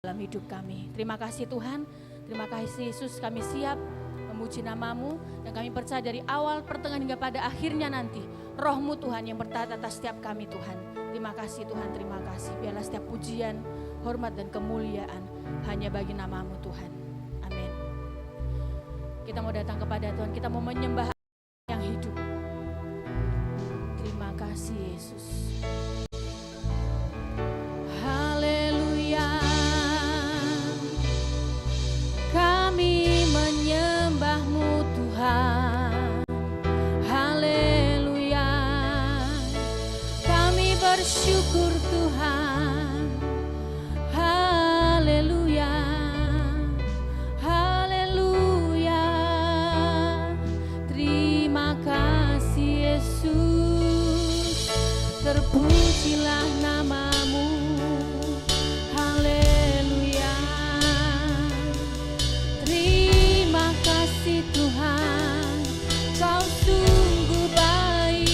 dalam hidup kami. Terima kasih Tuhan, terima kasih Yesus, kami siap memuji nama-Mu dan kami percaya dari awal, pertengahan hingga pada akhirnya nanti Roh-Mu Tuhan yang bertata atas setiap kami Tuhan. Terima kasih Tuhan, terima kasih. Biarlah setiap pujian, hormat dan kemuliaan hanya bagi nama-Mu Tuhan. Amin. Kita mau datang kepada Tuhan, kita mau menyembah yang hidup. Terima kasih Yesus. Bersyukur Tuhan, haleluya, haleluya. Terima kasih Yesus, terpujilah nama-Mu, haleluya. Terima kasih Tuhan, Kau sungguh baik.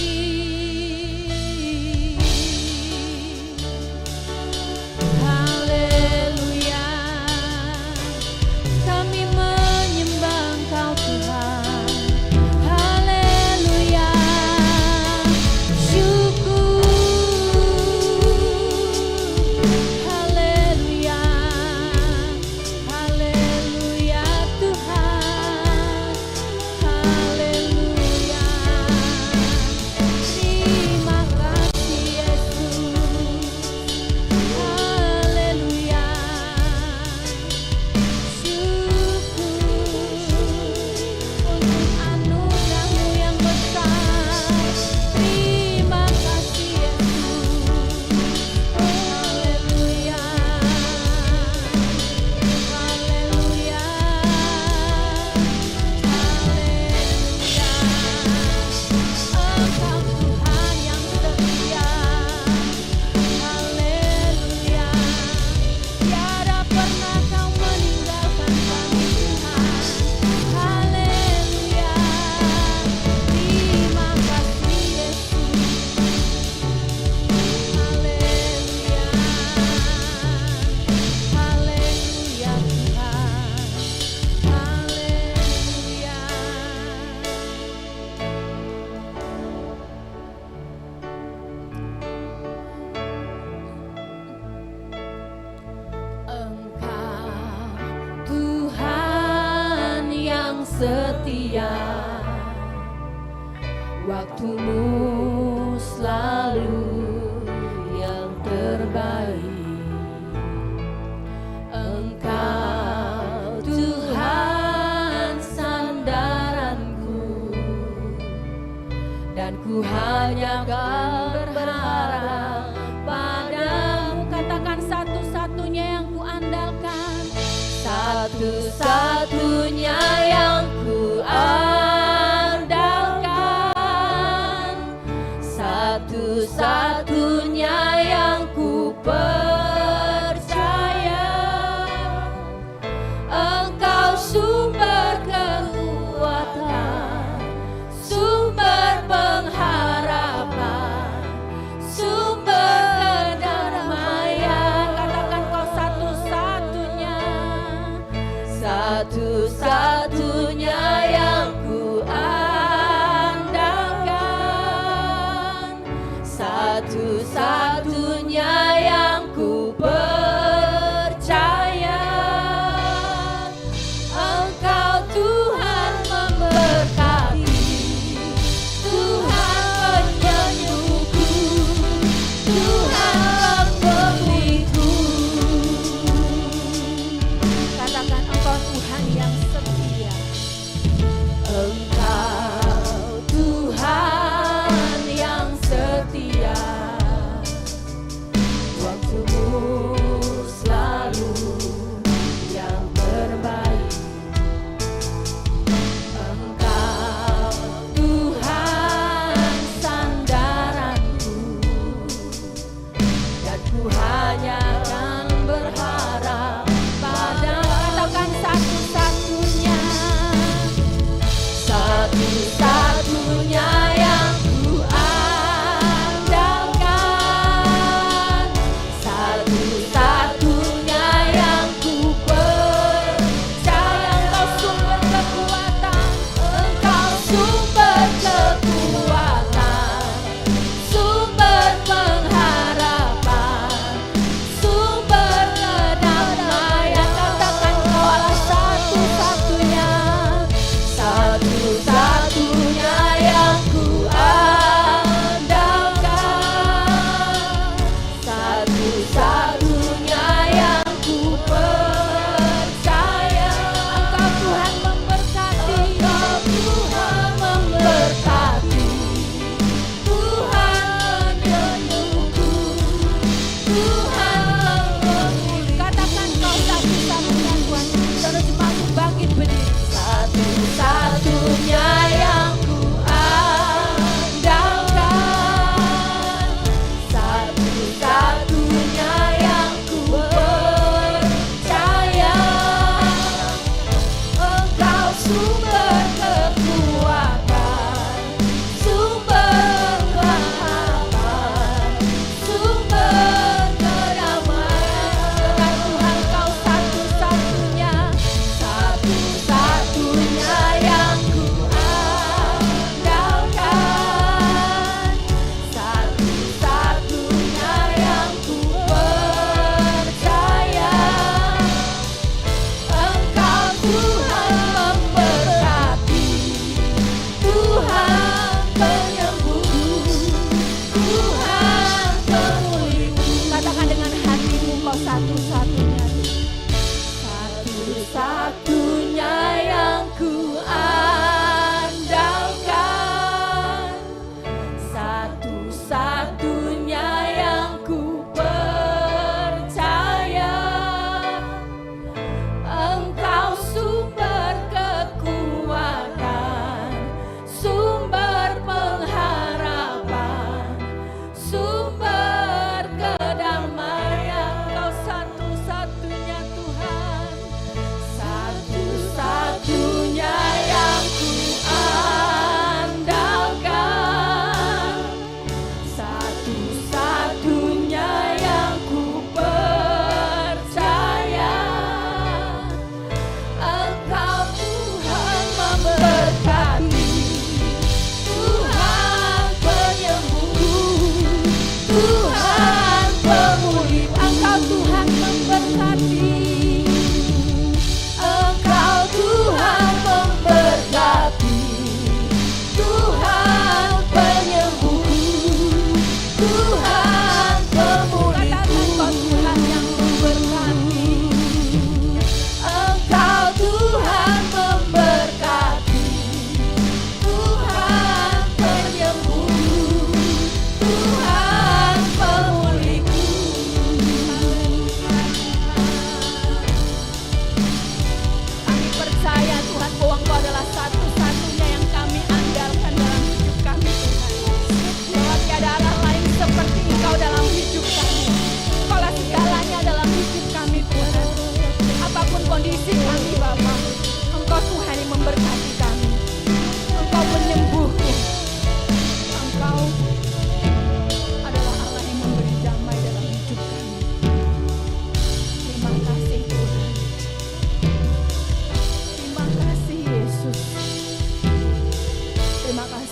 Setia, waktu-Mu selalu yang terbaik. Engkau Tuhan sandaranku, dan ku hanya berharap pada-Mu. Katakan satu-satunya yang ku andalkan, satu-satunya yang ku andalkan, satu-satunya yang ku percaya. Engkau sumber kekuatan, sumber pengharapan, sumber kedamaian. Katakan Kau satu-satunya, satu-satunya yang ku andalkan, satu-satunya yang ku percaya. Engkau Tuhan memberkati, Tuhan penyembuhku, Tuhan pembeliku. Katakan Engkau Tuhan yang setia.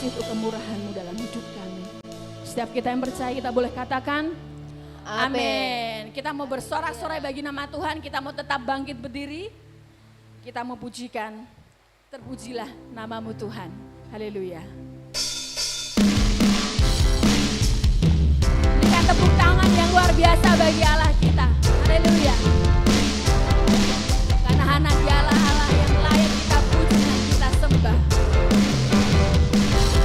kasih untuk kemurahan-Mu dalam hidup kami. Setiap kita yang percaya kita boleh katakan amin. Kita mau bersorak-sorai bagi nama Tuhan, kita mau tetap bangkit berdiri. Kita mau pujikan, terpujilah nama-Mu Tuhan. Haleluya. Berikan tepuk tangan yang luar biasa bagi Allah kita. Haleluya. Karena hanya Dialah Allah yang layak kita puji dan kita sembah.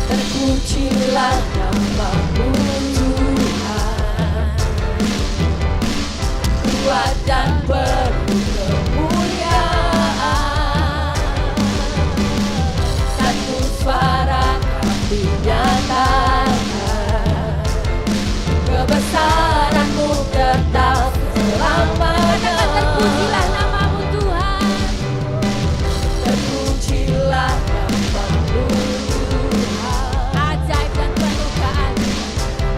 Terpujilah nama-Mu Tuhan, kuat dan penuh kemuliaan. Satu suara kami nyatakan, kebesaran-Mu tetap selamanya. Terpujilah nama-Mu Tuhan. Terpujilah nama-Mu Tuhan, Ajaib dan penuh keagungan.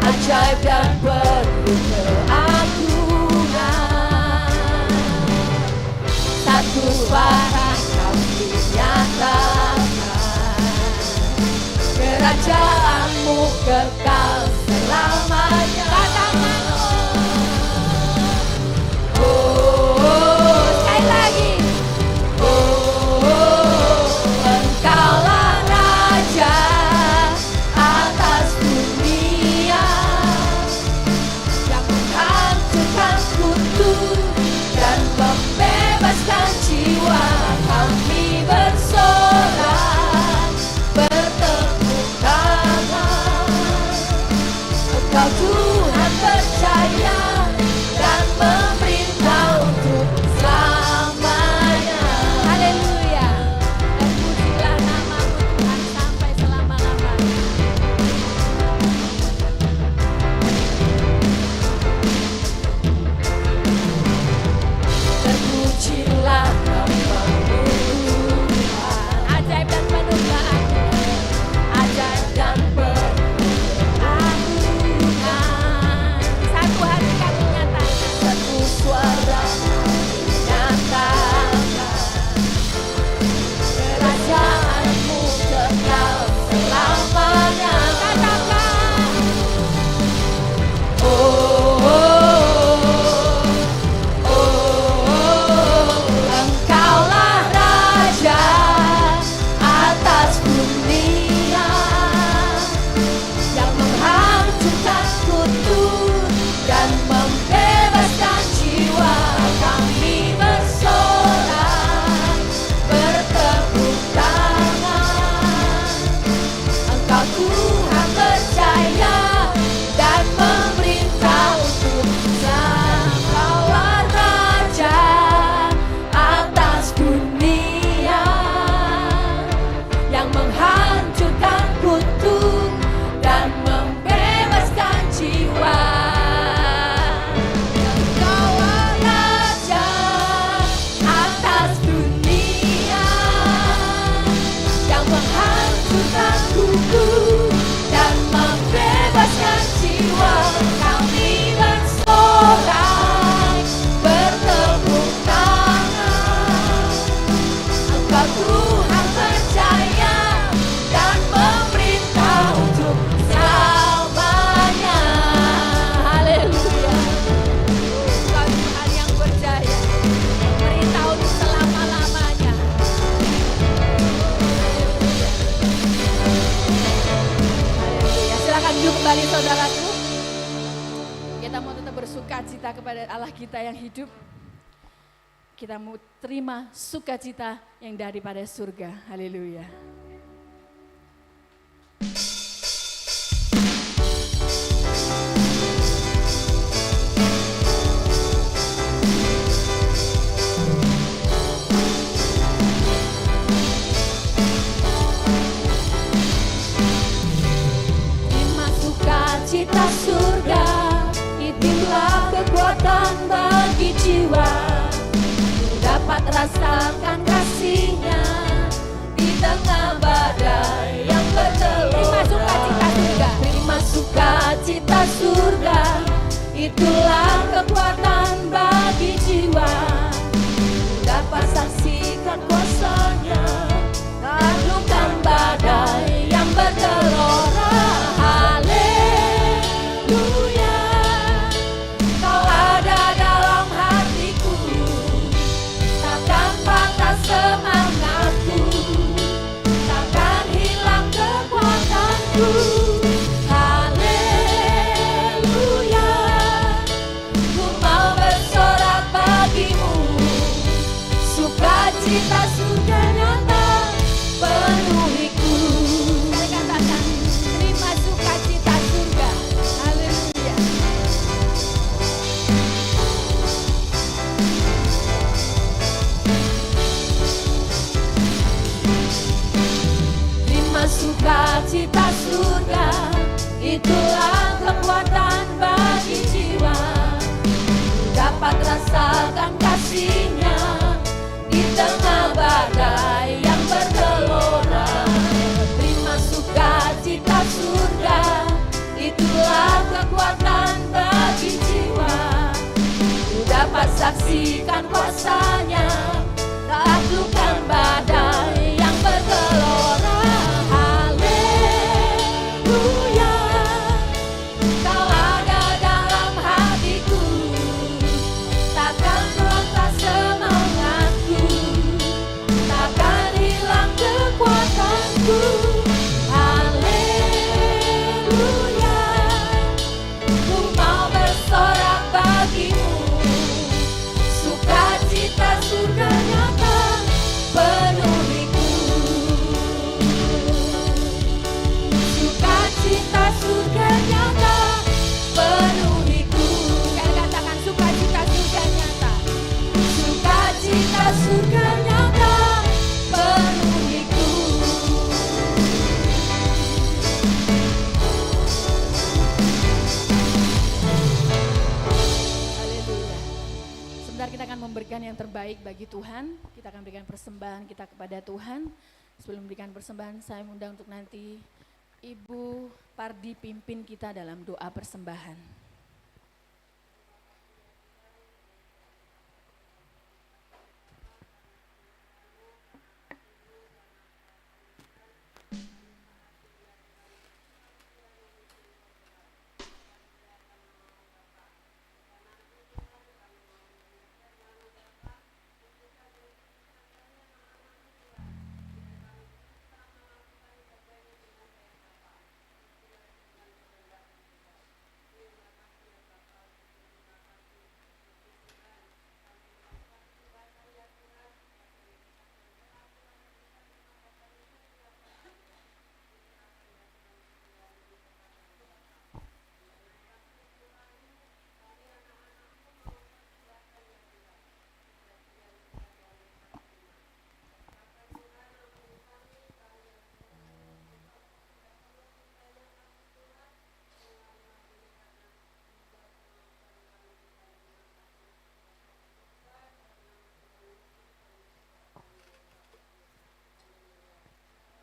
ajaib dan penuh keagungan. Satu suara kami nyatakan, kerajaan-Mu kekal selamanya. Katakan Oh, sekali lagi. Engkaulah Raja atas dunia, yang menghancurkan kutu dan membebaskan jiwa. Kami bersorak, bertepuk tangan. Engkau Tuhan percaya dan memerintah untuk selamanya. Haleluya. Terpujilah nama-Mu Tuhan sampai selama-lamanya. Terpujilah nama-Mu Tuhan, Ajaib dan penuh keagungan. ajaib dan penuh keagungan. Satu hati kami nyatakan. Satu suara nyatakan, kerajaan-Mu kekal selamanya. Katakan Engkaulah Raja atas dunia, yang menghancurkan kutu dan membebaskan jiwa. Kami bersorak, bertepuk tangan. Engkau Tuhan percaya dan memerintah untuk Engkaulah Raja atas dunia, yang menghancurkan kutu dan membebaskan jiwa. Engkaulah Raja atas dunia, yang menghancurkan kutu dan membebaskan jiwa. Kami bersorak, bertepuk tangan. Engkau Tuhan percaya dan memerintah untuk selamanya. haleluya. Engkau Tuhan yang berjaya. Perintah untuk selama-lamanya. Haleluya. Silakan duduk kembali saudaraku. Kita mau tetap bersukacita kepada Allah kita yang hidup. Kita mau terima sukacita yang daripada surga. Haleluya. Terima sukacita surga, itulah kekuatan bagi jiwa. Ku dapat rasakan kasih-Nya di tengah badai yang bergelombang. Terima sukacita surga. Terima sukacita surga, itulah kekuatan bagi jiwa. Ku dapat saksikan kuasa-Nya, taklukkan badai yang bergelombang. sukacita surga nyata penuhiku. Saya katakan, terima sukacita surga. Haleluya. Terima sukacita surga, itulah kekuatan bagi jiwa. Dapat rasakan kasih-Nya di tengah badai yang bergelora. Terima sukacita surga, itulah kekuatan bagi jiwa. Dapat saksikan kuasa-Nya, taklukkan badai yang bergelora. Haleluya, Kau ada dalam hatiku, takkan meronta semangatku, takkan hilang kekuatanku. Haleluya, ku mau bersorak bagimu, sukacita surga nyata penuhiku. Sukacita surga nyata penuhiku. Saya katakan sukacita surga nyata. Sukacita surga nyata penuhiku. Haleluya. Sebentar kita akan memberikan yang terbaik bagi Tuhan. Kita akan berikan persembahan kita kepada Tuhan. Sebelum memberikan persembahan, saya undang untuk nanti Ibu Pardi pimpin kita dalam doa persembahan.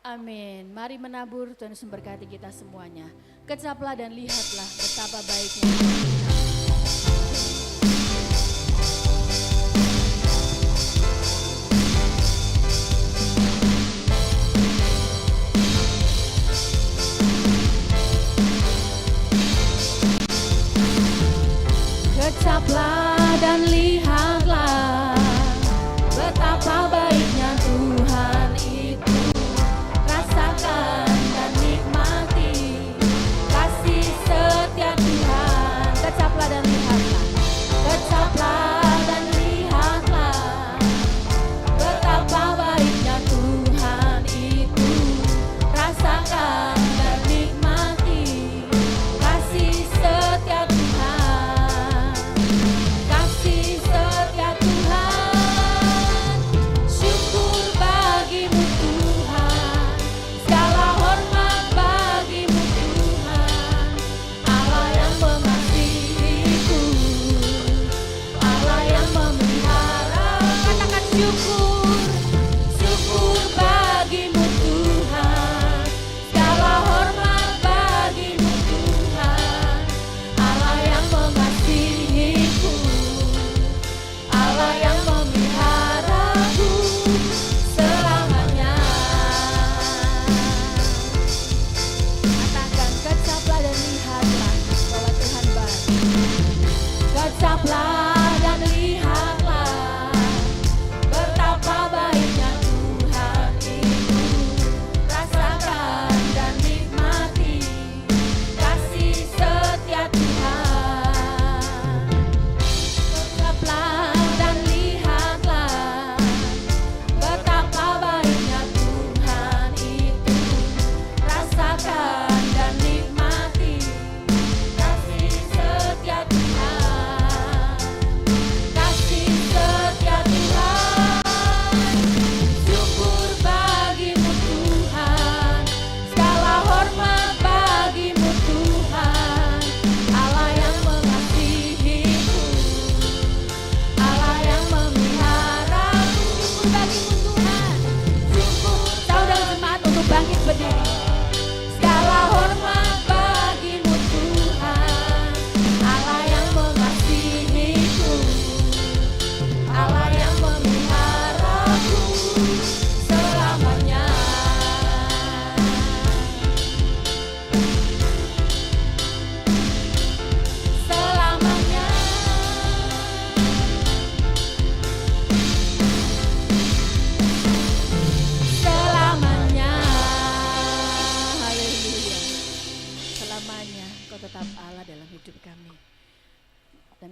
Amin. Mari menabur, Tuhan Yesus memberkati kita semuanya. Kecaplah dan lihatlah betapa baiknya Tuhan. Kecaplah dan lihatlah betapa baiknya Tuhan itu. Rasakan dan nikmati kasih setia Tuhan.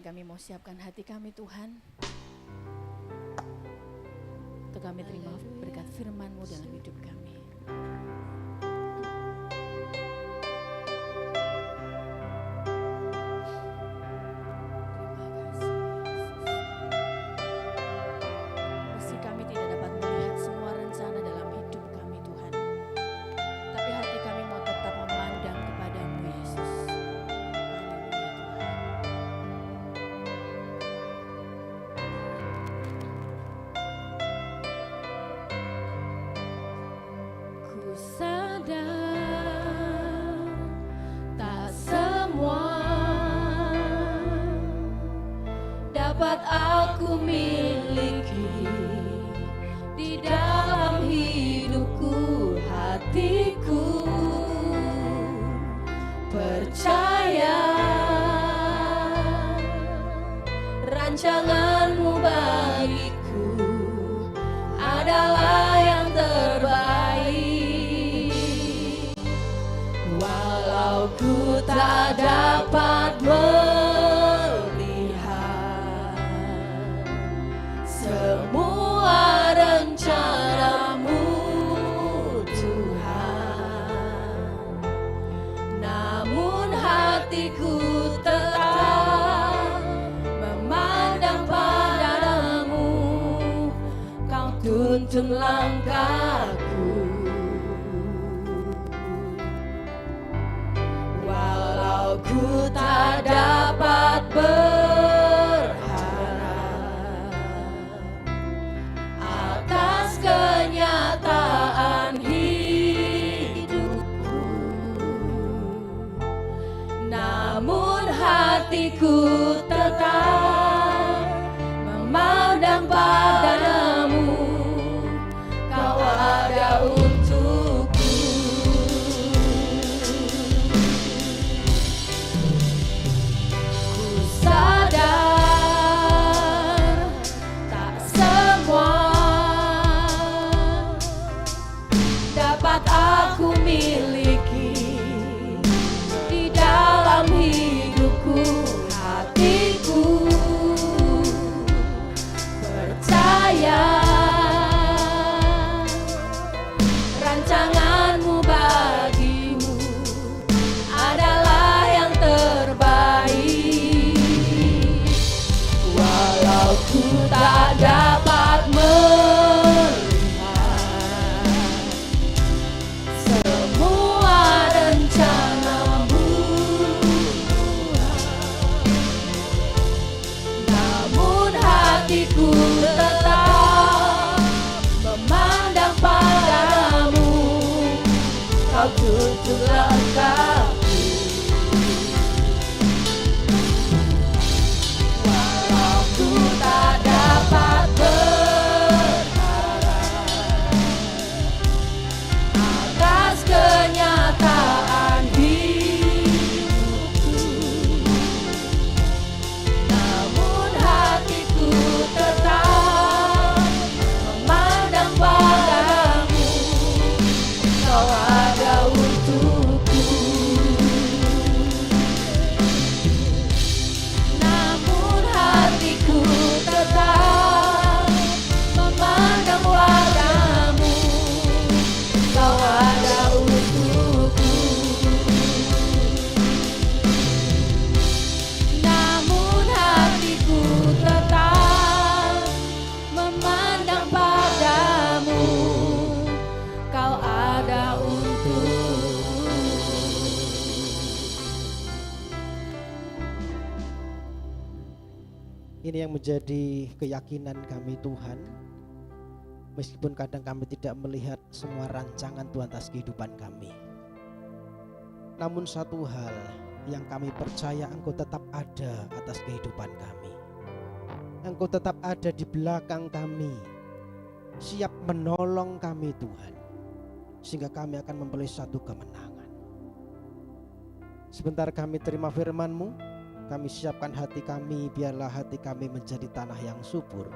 kami mau siapkan hati kami Tuhan, untuk kami terima berkat firman-Mu dalam hidup kami. Meski kami tidak dapat melihat semua rencana dalam hidup kami Tuhan, tapi hati kami mau tetap memandang kepada-Mu Yesus. Ku sadar tak semua dapat aku miliki di dalam hidupku, hatiku percaya rancangan-Mu bagiku adalah yang terbaik. Walau ku tak dapat melihat semua rencana-Mu Tuhan, namun hatiku tetap memandang padamu. Kau tuntun langkahku, walau ku tak dapat berharap atas kenyataan hidupku, namun hatiku tetap memandang padamu. Kau ada untukku. Ku sadar tak semua dapat aku miliki di dalam hidupku, hatiku percaya rancangan-Mu bagimu adalah yang terbaik. Walau ku tak dapat melihat semua rencana-Mu, namun hatiku tetap memandang padamu. Kau tuntun langkahku, walau ku tak dapat berharap atas kenyataan hidupku, namun hatiku tetap memandang padamu. Kau ada untukku, namun hatiku tetap memandang padamu. Kau ada untukku, namun hatiku tetap memandang padamu. Kau ada untukku. Ini yang menjadi keyakinan kami Tuhan. Meskipun kadang kami tidak melihat semua rancangan Tuhan atas kehidupan kami, namun satu hal yang kami percaya, Engkau tetap ada atas kehidupan kami. Engkau tetap ada di belakang kami, siap menolong kami Tuhan, sehingga kami akan memperoleh satu kemenangan. Sebentar kami terima firman-Mu, kami siapkan hati kami, biarlah hati kami menjadi tanah yang subur.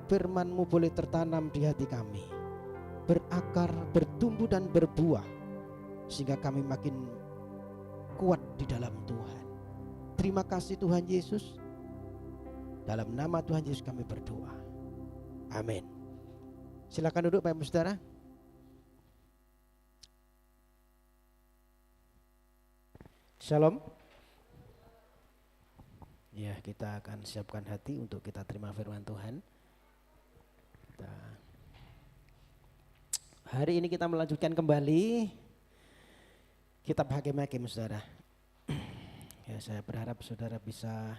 Firman-Mu boleh tertanam di hati kami, berakar, bertumbuh dan berbuah, sehingga kami makin kuat di dalam Tuhan. Terima kasih Tuhan Yesus, Dalam nama Tuhan Yesus kami berdoa. Amin. Silakan duduk Bapak Ibu Saudara. Shalom. Ya, kita akan siapkan hati untuk kita terima firman Tuhan. Hari ini kita melanjutkan kembali kitab Hakim-Hakim, saudara. Ya, saya berharap saudara bisa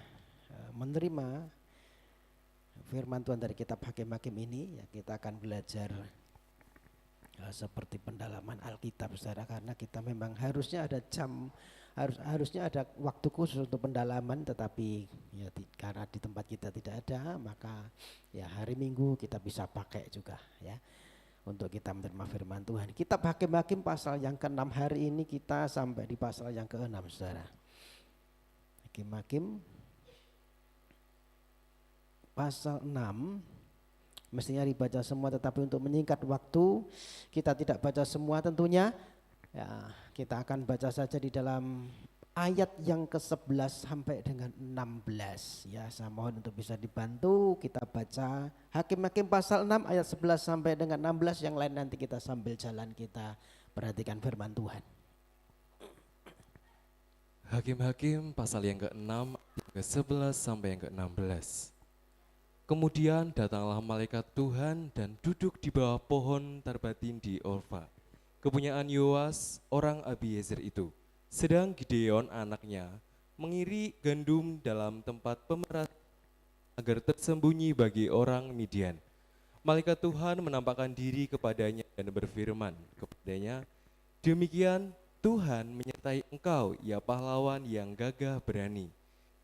menerima firman Tuhan dari kitab Hakim-Hakim ini. Ya, kita akan belajar seperti pendalaman Alkitab, saudara, karena kita memang harusnya ada harusnya ada waktu khusus untuk pendalaman, tetapi ya karena di tempat kita tidak ada, maka ya hari Minggu kita bisa pakai juga ya untuk kita menerima firman Tuhan. Kitab Hakim-Hakim pasal yang ke-6, hari ini kita sampai di pasal yang ke-6, saudara. Hakim-Hakim pasal 6 mestinya dibaca semua, tetapi untuk menyingkat waktu kita tidak baca semua tentunya. Ya, kita akan baca saja di dalam ayat yang ke-11 sampai dengan 16. Ya, saya mohon untuk bisa dibantu kita baca Hakim-Hakim pasal 6 ayat 11 sampai dengan 16. Yang lain nanti kita sambil jalan kita perhatikan firman Tuhan. Hakim-Hakim pasal yang ke-6 ke-11 sampai yang ke-16. Kemudian datanglah malaikat Tuhan dan duduk di bawah pohon terbatin di Orfa, kepunyaan Yoas orang Abiezer itu. Sedang Gideon anaknya mengiri gandum dalam tempat pemeras agar tersembunyi bagi orang Midian. Malaikat Tuhan menampakkan diri kepadanya dan berfirman kepadanya, "Demikian Tuhan menyertai engkau, ya pahlawan yang gagah berani."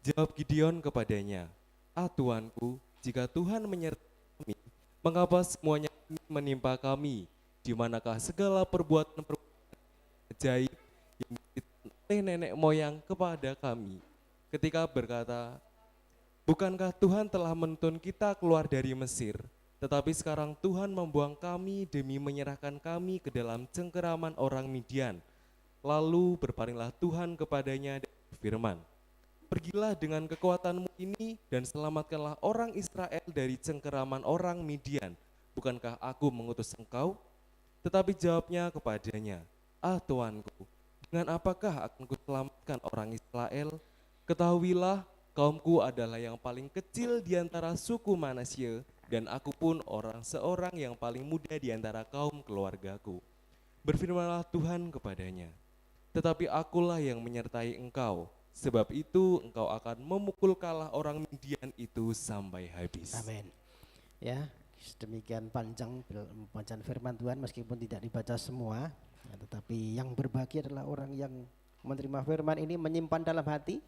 Jawab Gideon kepadanya, "Ah Tuanku, jika Tuhan menyertai kami, mengapa semuanya menimpa kami? Di manakah segala perbuatan ajaib yang oleh nenek moyang kepada kami, ketika berkata, bukankah Tuhan telah menuntun kita keluar dari Mesir, tetapi sekarang Tuhan membuang kami demi menyerahkan kami ke dalam cengkeraman orang Midian." Lalu berpalinglah Tuhan kepadanya dan berfirman, "Pergilah dengan kekuatanmu ini dan selamatkanlah orang Israel dari cengkeraman orang Midian. Bukankah aku mengutus engkau?" Tetapi jawabnya kepadanya, "Ah Tuanku, dengan apakah akan kuselamatkan orang Israel? Ketahuilah, kaumku adalah yang paling kecil di antara suku Manasye, dan aku pun seorang yang paling muda di antara kaum keluargaku." Berfirmanlah Tuhan kepadanya, "Tetapi akulah yang menyertai engkau, sebab itu engkau akan memukul kalah orang Midian itu sampai habis." Amin. Ya, demikian panjang bacaan firman Tuhan, meskipun tidak dibaca semua, ya, tetapi yang berbahagia adalah orang yang menerima firman ini, menyimpan dalam hati,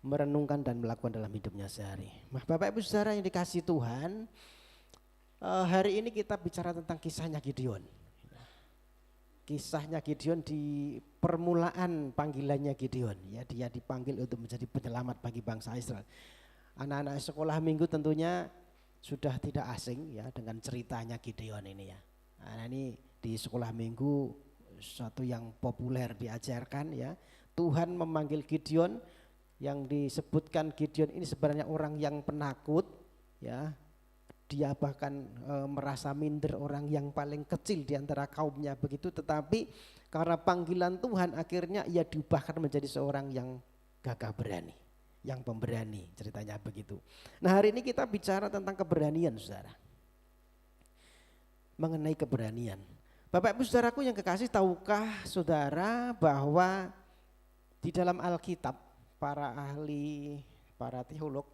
merenungkan dan melakukan dalam hidupnya sehari. Nah, Bapak Ibu Saudara yang dikasihi Tuhan, hari ini kita bicara tentang kisahnya Gideon. Kisahnya Gideon di permulaan panggilannya Gideon, ya, dia dipanggil untuk menjadi penyelamat bagi bangsa Israel. Anak-anak sekolah minggu tentunya sudah tidak asing ya dengan ceritanya Gideon ini ya. Nah, ini di sekolah minggu satu yang populer diajarkan ya. Tuhan memanggil Gideon, yang disebutkan Gideon ini sebenarnya orang yang penakut ya. Dia bahkan merasa minder, orang yang paling kecil di antara kaumnya begitu, tetapi karena panggilan Tuhan akhirnya ia diubahkan menjadi seorang yang gagah berani, yang pemberani, ceritanya begitu. Nah, hari ini kita bicara tentang keberanian, saudara. Mengenai keberanian. Bapak Ibu Saudaraku yang kekasih, tahukah saudara bahwa di dalam Alkitab para ahli, para teolog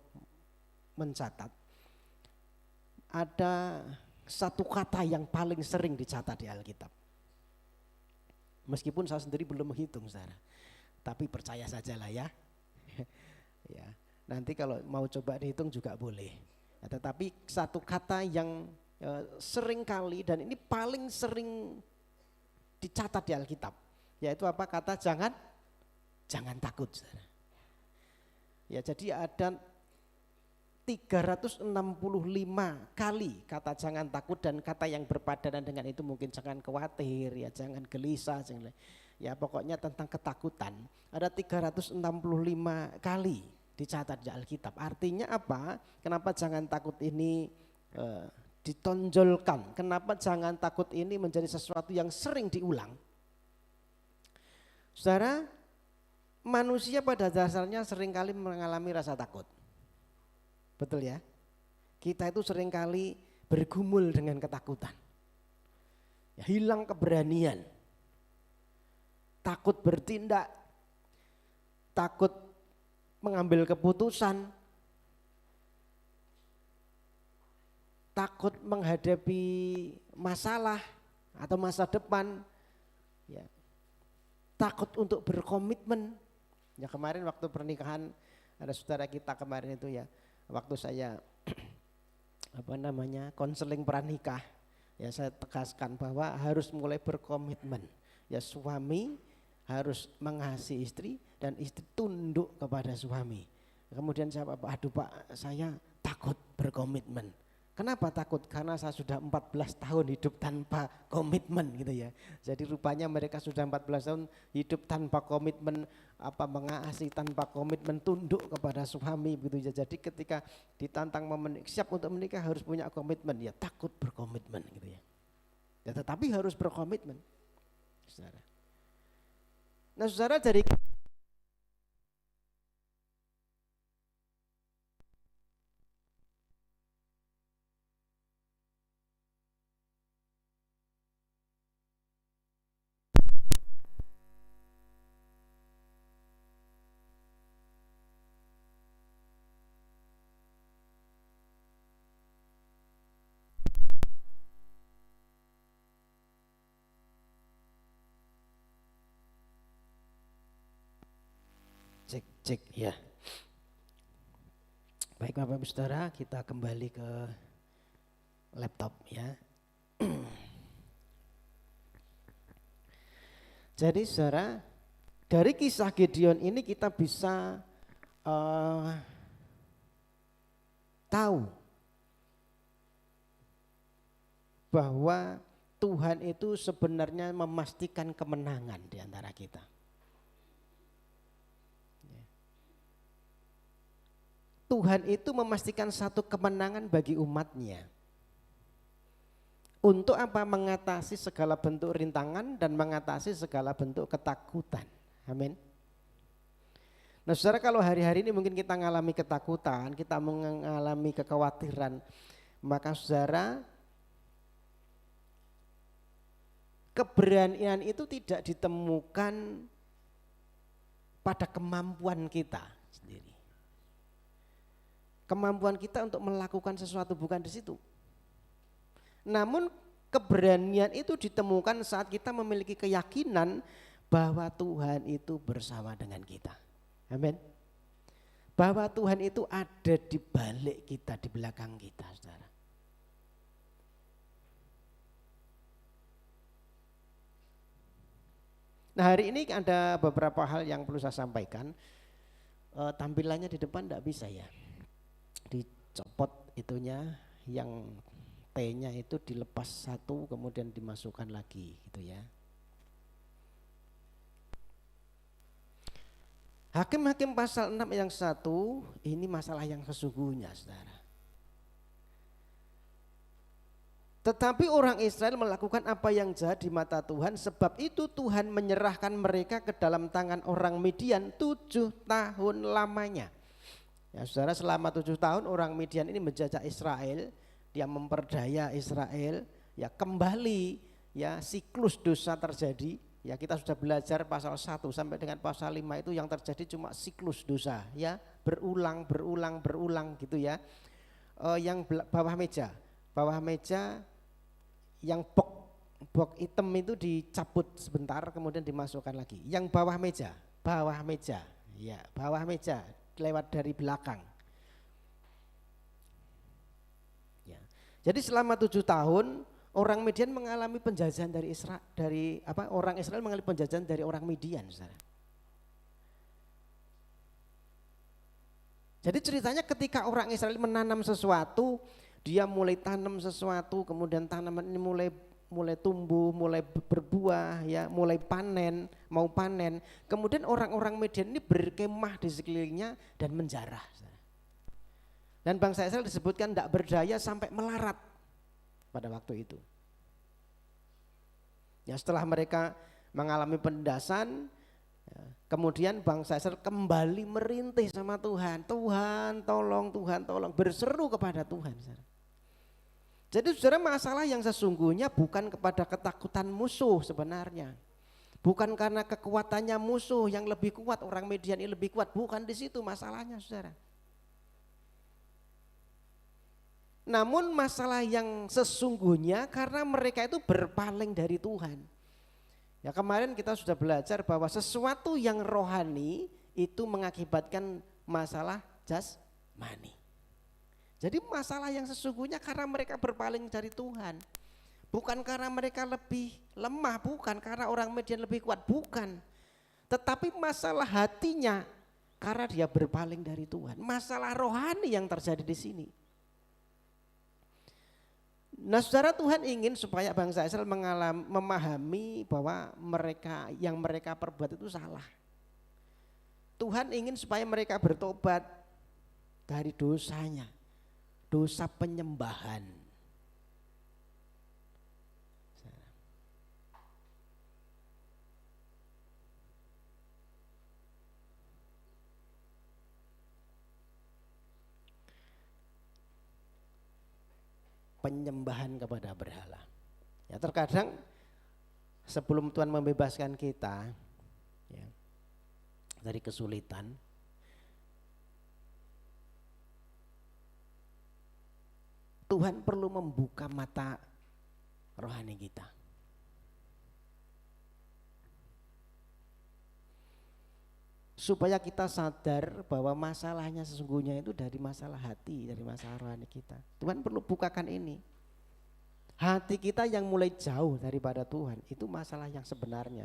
mencatat ada satu kata yang paling sering dicatat di Alkitab. Meskipun saya sendiri belum menghitung, saudara, tapi percaya sajalah ya. Ya, nanti kalau mau coba dihitung juga boleh. Ya, tetapi satu kata yang sering kali dan ini paling sering dicatat di Alkitab, yaitu apa? Kata jangan takut, saudara. Ya, jadi ada 365 kali kata jangan takut, dan kata yang berpadanan dengan itu mungkin jangan khawatir, ya jangan gelisah, ya pokoknya tentang ketakutan. Ada 365 kali dicatat di Alkitab. Artinya apa? Kenapa jangan takut ini ditonjolkan? Kenapa jangan takut ini menjadi sesuatu yang sering diulang? Saudara, manusia pada dasarnya seringkali mengalami rasa takut. Betul ya? Kita itu seringkali bergumul dengan ketakutan. Ya, hilang keberanian. Takut bertindak. Takut mengambil keputusan. Takut menghadapi masalah atau masa depan. Ya. Takut untuk berkomitmen. Ya, kemarin waktu pernikahan ada saudara kita kemarin itu ya, waktu saya konseling pranikah, ya saya tegaskan bahwa harus mulai berkomitmen. Ya, suami harus mengasihi istri dan istri tunduk kepada suami. Kemudian saya aduh Pak, saya takut berkomitmen. Kenapa takut? Karena saya sudah 14 tahun hidup tanpa komitmen gitu ya. Jadi rupanya mereka sudah 14 tahun hidup tanpa komitmen, mengasihi tanpa komitmen, tunduk kepada suami gitu ya. Jadi ketika ditantang siap untuk menikah harus punya komitmen, ya takut berkomitmen gitu ya. Ya tetapi harus berkomitmen. Saudara. Nah, saudara, dari cek ya. Baik Bapak Ibu Saudara, kita kembali ke laptop ya. Jadi saudara, dari kisah Gideon ini kita bisa tahu bahwa Tuhan itu sebenarnya memastikan kemenangan di antara kita. Tuhan itu memastikan satu kemenangan bagi umatnya. Untuk apa? Mengatasi segala bentuk rintangan dan mengatasi segala bentuk ketakutan. Amin. Nah saudara, kalau hari-hari ini mungkin kita mengalami ketakutan, kita mengalami kekhawatiran, maka saudara, keberanian itu tidak ditemukan pada kemampuan kita sendiri. Kemampuan kita untuk melakukan sesuatu bukan di situ. Namun keberanian itu ditemukan saat kita memiliki keyakinan bahwa Tuhan itu bersama dengan kita. Amin. Bahwa Tuhan itu ada di balik kita, di belakang kita, saudara. Nah, hari ini ada beberapa hal yang perlu saya sampaikan. Tampilannya di depan enggak bisa ya. Dicopot itunya, yang T-nya itu dilepas satu kemudian dimasukkan lagi gitu ya. Hakim-Hakim pasal 6 yang 1 ini masalah yang sesungguhnya, saudara. Tetapi orang Israel melakukan apa yang jahat di mata Tuhan, sebab itu Tuhan menyerahkan mereka ke dalam tangan orang Midian 7 tahun lamanya. Ya saudara, selama 7 tahun orang Midian ini menjajah Israel, dia memperdaya Israel, ya kembali ya siklus dosa terjadi. Ya kita sudah belajar pasal 1 sampai dengan pasal 5 itu yang terjadi cuma siklus dosa ya, berulang gitu ya. Yang bawah meja yang box item itu dicabut sebentar kemudian dimasukkan lagi. Yang bawah meja ya, bawah meja lewat dari belakang. Ya. Jadi selama 7 tahun orang Midian mengalami penjajahan orang Israel mengalami penjajahan dari orang Midian, saudara. Jadi ceritanya ketika orang Israel menanam sesuatu, dia mulai tanam sesuatu, kemudian tanaman ini mulai mulai tumbuh, mulai berbuah, ya, mulai panen, mau panen. Kemudian orang-orang Midian ini berkemah di sekelilingnya dan menjarah. Dan bangsa Israel disebutkan tidak berdaya sampai melarat pada waktu itu. Ya, setelah mereka mengalami penindasan, ya, kemudian bangsa Israel kembali merintih sama Tuhan. Tuhan tolong, berseru kepada Tuhan. Jadi saudara, masalah yang sesungguhnya bukan kepada ketakutan musuh sebenarnya. Bukan karena kekuatannya musuh yang lebih kuat, orang Midian ini lebih kuat, bukan di situ masalahnya saudara. Namun masalah yang sesungguhnya karena mereka itu berpaling dari Tuhan. Ya, kemarin kita sudah belajar bahwa sesuatu yang rohani itu mengakibatkan masalah jasmani. Jadi masalah yang sesungguhnya karena mereka berpaling dari Tuhan. Bukan karena mereka lebih lemah, bukan karena orang Midian lebih kuat, bukan. Tetapi masalah hatinya karena dia berpaling dari Tuhan. Masalah rohani yang terjadi di sini. Nah saudara, Tuhan ingin supaya bangsa Israel memahami bahwa yang mereka perbuat itu salah. Tuhan ingin supaya mereka bertobat dari dosanya, dosa penyembahan. Penyembahan kepada berhala. Ya, terkadang sebelum Tuhan membebaskan kita, ya, dari kesulitan, Tuhan perlu membuka mata rohani kita. Supaya kita sadar bahwa masalahnya sesungguhnya itu dari masalah hati, dari masalah rohani kita. Tuhan perlu bukakan ini. Hati kita yang mulai jauh daripada Tuhan, itu masalah yang sebenarnya.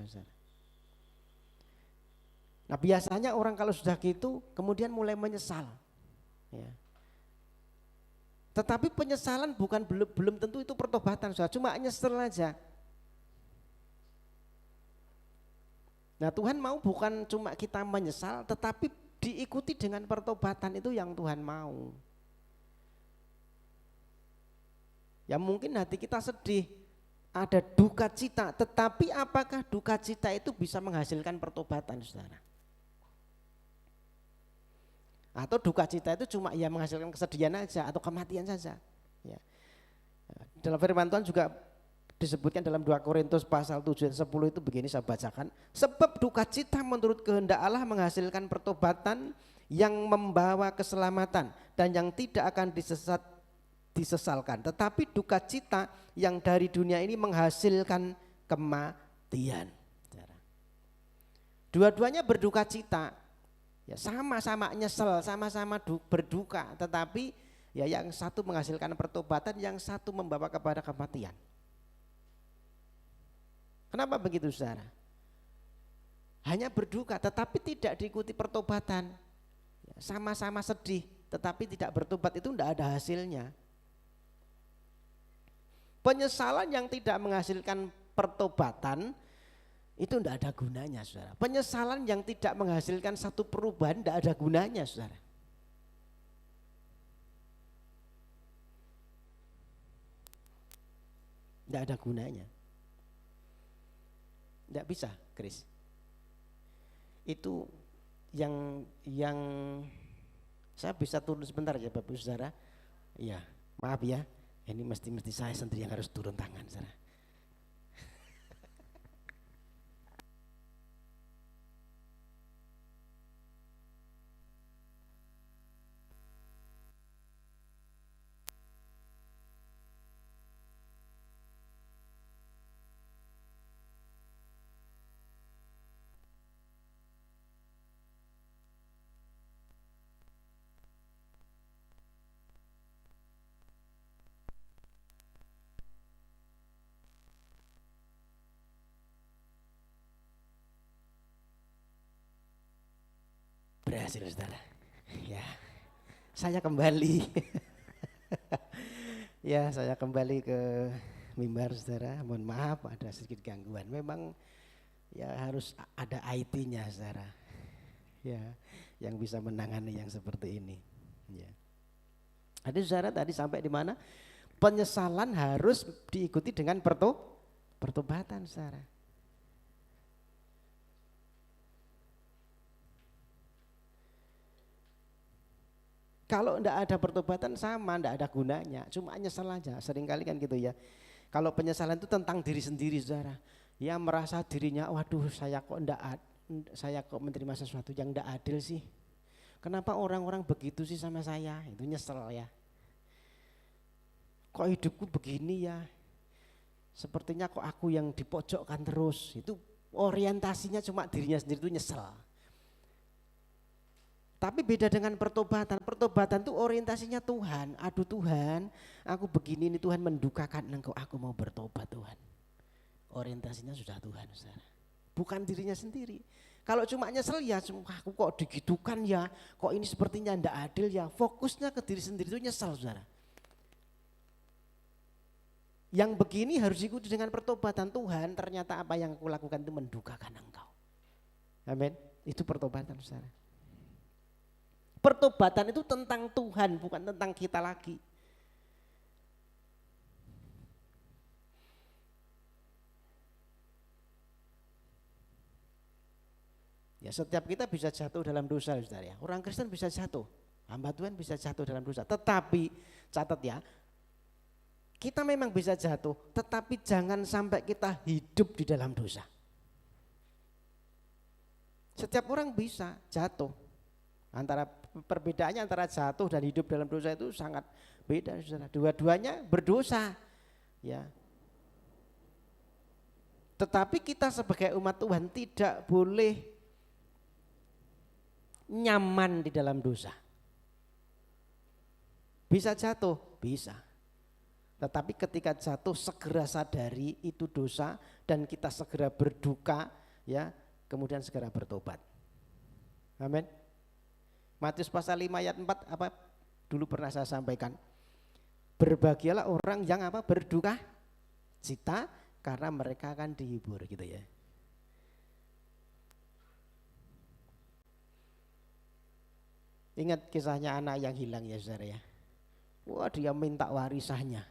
Nah biasanya orang kalau sudah gitu kemudian mulai menyesal. Ya. Tetapi penyesalan belum tentu itu pertobatan, cuma nyesel aja. Nah Tuhan mau bukan cuma kita menyesal, tetapi diikuti dengan pertobatan, itu yang Tuhan mau. Ya mungkin hati kita sedih, ada duka cita, tetapi apakah duka cita itu bisa menghasilkan pertobatan saudara? Atau duka cita itu cuma ya menghasilkan kesedihan aja atau kematian saja. Ya. Dalam firman Tuhan juga disebutkan dalam 2 Korintus pasal 7 dan 10 itu begini, saya bacakan. Sebab duka cita menurut kehendak Allah menghasilkan pertobatan yang membawa keselamatan dan yang tidak akan disesalkan. Tetapi duka cita yang dari dunia ini menghasilkan kematian. Dua-duanya berduka cita, ya sama-sama nyesel, sama-sama berduka, tetapi ya yang satu menghasilkan pertobatan, yang satu membawa kepada kematian. Kenapa begitu saudara? Hanya berduka tetapi tidak diikuti pertobatan. Sama-sama sedih tetapi tidak bertobat, itu tidak ada hasilnya. Penyesalan yang tidak menghasilkan pertobatan itu tidak ada gunanya saudara. Penyesalan yang tidak menghasilkan satu perubahan tidak ada gunanya saudara. Tidak ada gunanya. Tidak bisa, Chris. Itu yang saya bisa turun sebentar aja Bapak Saudara. Iya, maaf ya. Ini mesti saya sendiri yang harus turun tangan, Saudara. Berhasil saudara. Ya, saya kembali. Ya, saya kembali ke mimbar saudara, mohon maaf ada sedikit gangguan. Memang ya harus ada IT-nya saudara. Ya, yang bisa menangani yang seperti ini. Ya. Jadi saudara tadi sampai di mana? Penyesalan harus diikuti dengan pertobatan saudara. Kalau enggak ada pertobatan sama, enggak ada gunanya, cuma nyesel aja. Seringkali kan gitu ya. Kalau penyesalan itu tentang diri sendiri saudara. Ya merasa dirinya, waduh saya kok menerima sesuatu yang enggak adil sih. Kenapa orang-orang begitu sih sama saya? Itu nyesel ya. Kok hidupku begini ya? Sepertinya kok aku yang dipojokkan terus. Itu orientasinya cuma dirinya sendiri, itu nyesel. Tapi beda dengan pertobatan. Pertobatan itu orientasinya Tuhan. Aduh Tuhan, aku begini ini Tuhan mendukakan engkau, aku mau bertobat Tuhan. Orientasinya sudah Tuhan saudara. Bukan dirinya sendiri. Kalau cuma nyesel ya aku kok digitukan ya, kok ini sepertinya enggak adil ya. Fokusnya ke diri sendiri itu nyesel saudara. Yang begini harus diikuti dengan pertobatan. Tuhan, ternyata apa yang aku lakukan itu mendukakan engkau. Amin. Itu pertobatan saudara. Pertobatan itu tentang Tuhan, bukan tentang kita lagi. Ya setiap kita bisa jatuh dalam dosa saudara ya. Orang Kristen bisa jatuh, hamba Tuhan bisa jatuh dalam dosa. Tetapi catat ya, kita memang bisa jatuh, tetapi jangan sampai kita hidup di dalam dosa. Setiap orang bisa jatuh. Perbedaannya antara jatuh dan hidup dalam dosa itu sangat beda saudara. Dua-duanya berdosa ya. Tetapi kita sebagai umat Tuhan tidak boleh nyaman di dalam dosa. Bisa jatuh, bisa. Tetapi ketika jatuh segera sadari itu dosa dan kita segera berduka ya, kemudian segera bertobat. Amin. Matius pasal 5 ayat 4 apa dulu pernah saya sampaikan. Berbahagialah orang yang apa berduka cita karena mereka akan dihibur gitu ya. Ingat kisahnya anak yang hilang ya saudara ya. Wah dia minta warisannya.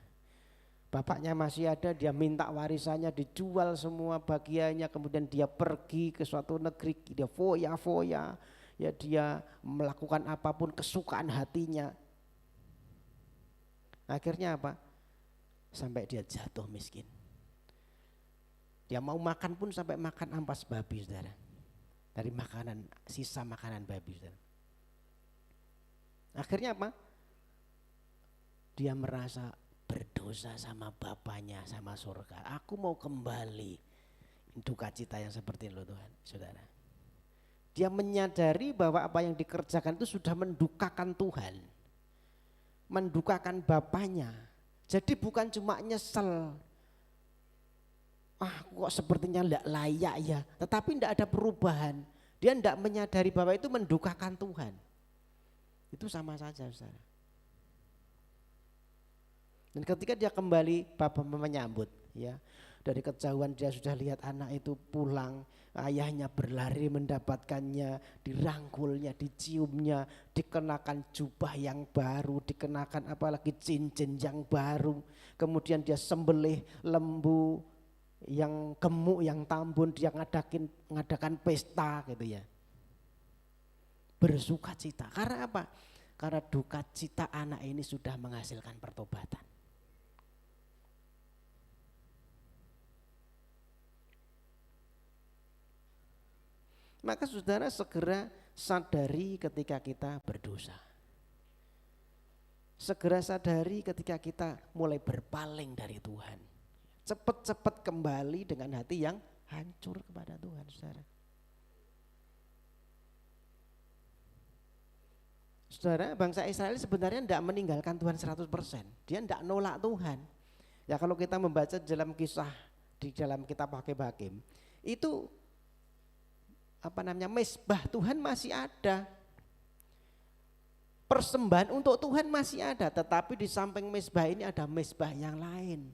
Bapaknya masih ada, dia minta warisannya, dijual semua bagiannya, kemudian dia pergi ke suatu negeri, dia foya-foya. Ya dia melakukan apapun kesukaan hatinya. Akhirnya apa? Sampai dia jatuh miskin. Dia mau makan pun sampai makan ampas babi saudara. Dari makanan, sisa makanan babi saudara. Akhirnya apa? Dia merasa berdosa sama bapaknya, sama surga. Aku mau kembali. Duka cita yang seperti itu Tuhan, saudara. Dia menyadari bahwa apa yang dikerjakan itu sudah mendukakan Tuhan. Mendukakan bapaknya. Jadi bukan cuma nyesel. Kok sepertinya enggak layak ya. Tetapi enggak ada perubahan. Dia enggak menyadari bahwa itu mendukakan Tuhan. Itu sama saja saudara. Dan ketika dia kembali, bapak menyambut ya. Dari kejauhan dia sudah lihat anak itu pulang, ayahnya berlari mendapatkannya, dirangkulnya, diciumnya, dikenakan jubah yang baru, dikenakan apalagi cincin yang baru. Kemudian dia sembelih lembu yang gemuk, yang tambun, dia ngadakan pesta gitu ya. Bersuka cita. Karena apa? Karena duka cita anak ini sudah menghasilkan pertobatan. Maka saudara segera sadari ketika kita berdosa. Segera sadari ketika kita mulai berpaling dari Tuhan. Cepat-cepat kembali dengan hati yang hancur kepada Tuhan saudara. Saudara, bangsa Israel sebenarnya tidak meninggalkan Tuhan 100%. Dia tidak nolak Tuhan. Ya kalau kita membaca dalam kisah di dalam kitab Hakim-Hakim, itu mezbah Tuhan masih ada. Persembahan untuk Tuhan masih ada, tetapi di samping mezbah ini ada mezbah yang lain.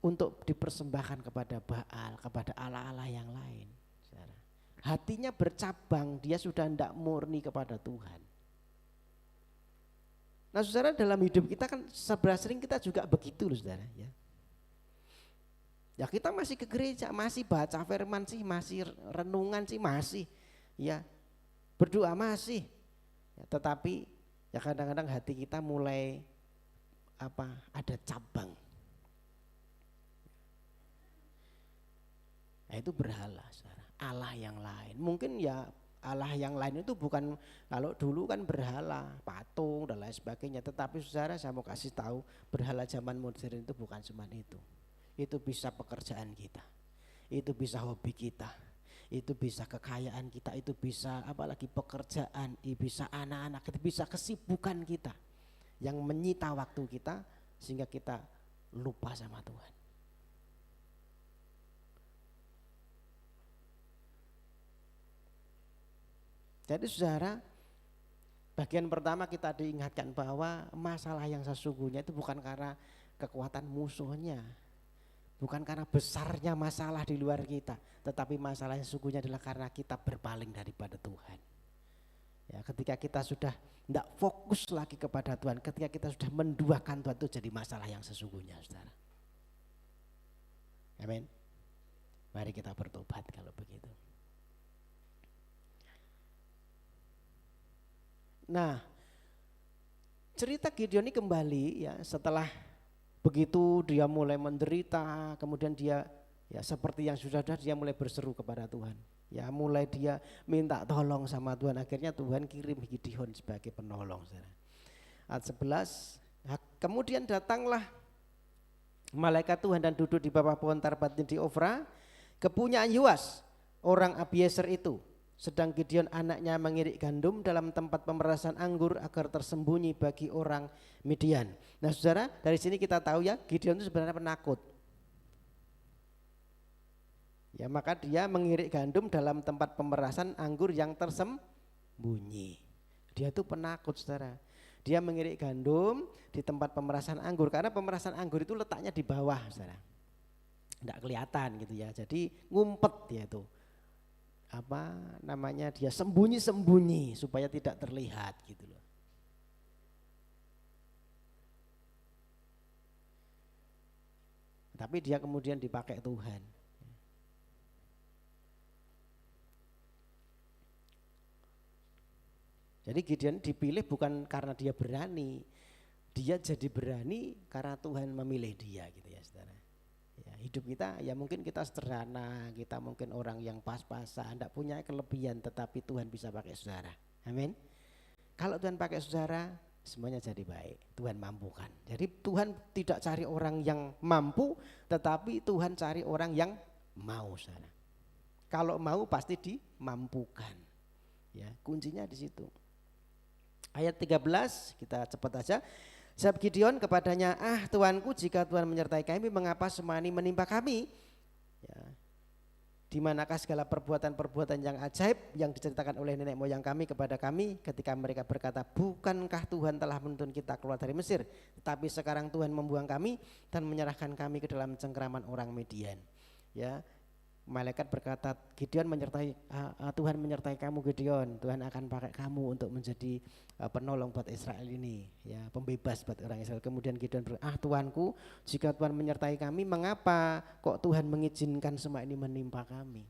untuk dipersembahkan kepada Baal, kepada Allah-Allah yang lain. Saudara. Hatinya bercabang, dia sudah tidak murni kepada Tuhan. Nah saudara, dalam hidup kita kan seberapa sering kita juga begitu loh saudara ya. Ya kita masih ke gereja, masih baca firman sih, masih renungan sih, masih ya berdoa masih. Ya, tetapi ya kadang-kadang hati kita mulai ada cabang. Nah, itu berhala, saudara. Allah yang lain. Mungkin ya Allah yang lain itu bukan, kalau dulu kan berhala, patung dan lain sebagainya. Tetapi saudara, saya mau kasih tahu, berhala zaman modern itu bukan cuma itu. Itu bisa pekerjaan kita, itu bisa hobi kita, itu bisa kekayaan kita, itu bisa apalagi pekerjaan, bisa anak-anak, itu bisa kesibukan kita yang menyita waktu kita sehingga kita lupa sama Tuhan. Jadi saudara, bagian pertama kita diingatkan bahwa masalah yang sesungguhnya itu bukan karena kekuatan musuhnya, bukan karena besarnya masalah di luar kita, tetapi masalah yang sesungguhnya adalah karena kita berpaling daripada Tuhan. Ya, ketika kita sudah tidak fokus lagi kepada Tuhan, ketika kita sudah menduakan Tuhan, itu jadi masalah yang sesungguhnya, saudara. Amin. Mari kita bertobat kalau begitu. Nah, cerita Gideon ini kembali ya setelah begitu dia mulai menderita, kemudian dia ya seperti yang sudah dia mulai berseru kepada Tuhan. Ya mulai dia minta tolong sama Tuhan, akhirnya Tuhan kirim Gideon sebagai penolong. Ayat 11, kemudian datanglah malaikat Tuhan dan duduk di bawah pohon tarbatin di Ofra, kepunyaan Yoas orang Abiezer itu. Sedang Gideon anaknya mengirik gandum dalam tempat pemerasan anggur agar tersembunyi bagi orang Midian. Nah saudara, dari sini kita tahu ya Gideon itu sebenarnya penakut. Ya maka dia mengirik gandum dalam tempat pemerasan anggur yang tersembunyi. Dia itu penakut saudara. Dia mengirik gandum di tempat pemerasan anggur karena pemerasan anggur itu letaknya di bawah saudara. Tidak kelihatan gitu ya. Jadi ngumpet dia itu. Dia sembunyi-sembunyi supaya tidak terlihat gitu loh. Tapi dia kemudian dipakai Tuhan. Jadi Gideon dipilih bukan karena dia berani, dia jadi berani karena Tuhan memilih dia gitu ya saudara. Ya, hidup kita ya mungkin kita sederhana, kita mungkin orang yang pas-pasan, tidak punya kelebihan, tetapi Tuhan bisa pakai saudara. Amin. Kalau Tuhan pakai saudara, semuanya jadi baik. Tuhan mampukan. Jadi Tuhan tidak cari orang yang mampu, tetapi Tuhan cari orang yang mau saudara. Kalau mau pasti dimampukan. Ya, kuncinya di situ. Ayat 13 kita cepat aja. Jawab Gideon kepadanya, Tuanku, jika Tuhan menyertai kami, mengapa semua ini menimpa kami? Ya. Di manakah segala perbuatan-perbuatan yang ajaib yang diceritakan oleh nenek moyang kami kepada kami ketika mereka berkata, bukankah Tuhan telah menuntun kita keluar dari Mesir? Tetapi sekarang Tuhan membuang kami dan menyerahkan kami ke dalam cengkraman orang Midian. Ya. Malaikat berkata, Gideon Tuhan menyertai kamu Gideon, Tuhan akan pakai kamu untuk menjadi penolong buat Israel ini, ya pembebas buat orang Israel. Kemudian Gideon berkata, Tuanku, jika Tuhan menyertai kami, mengapa kok Tuhan mengizinkan semua ini menimpa kami?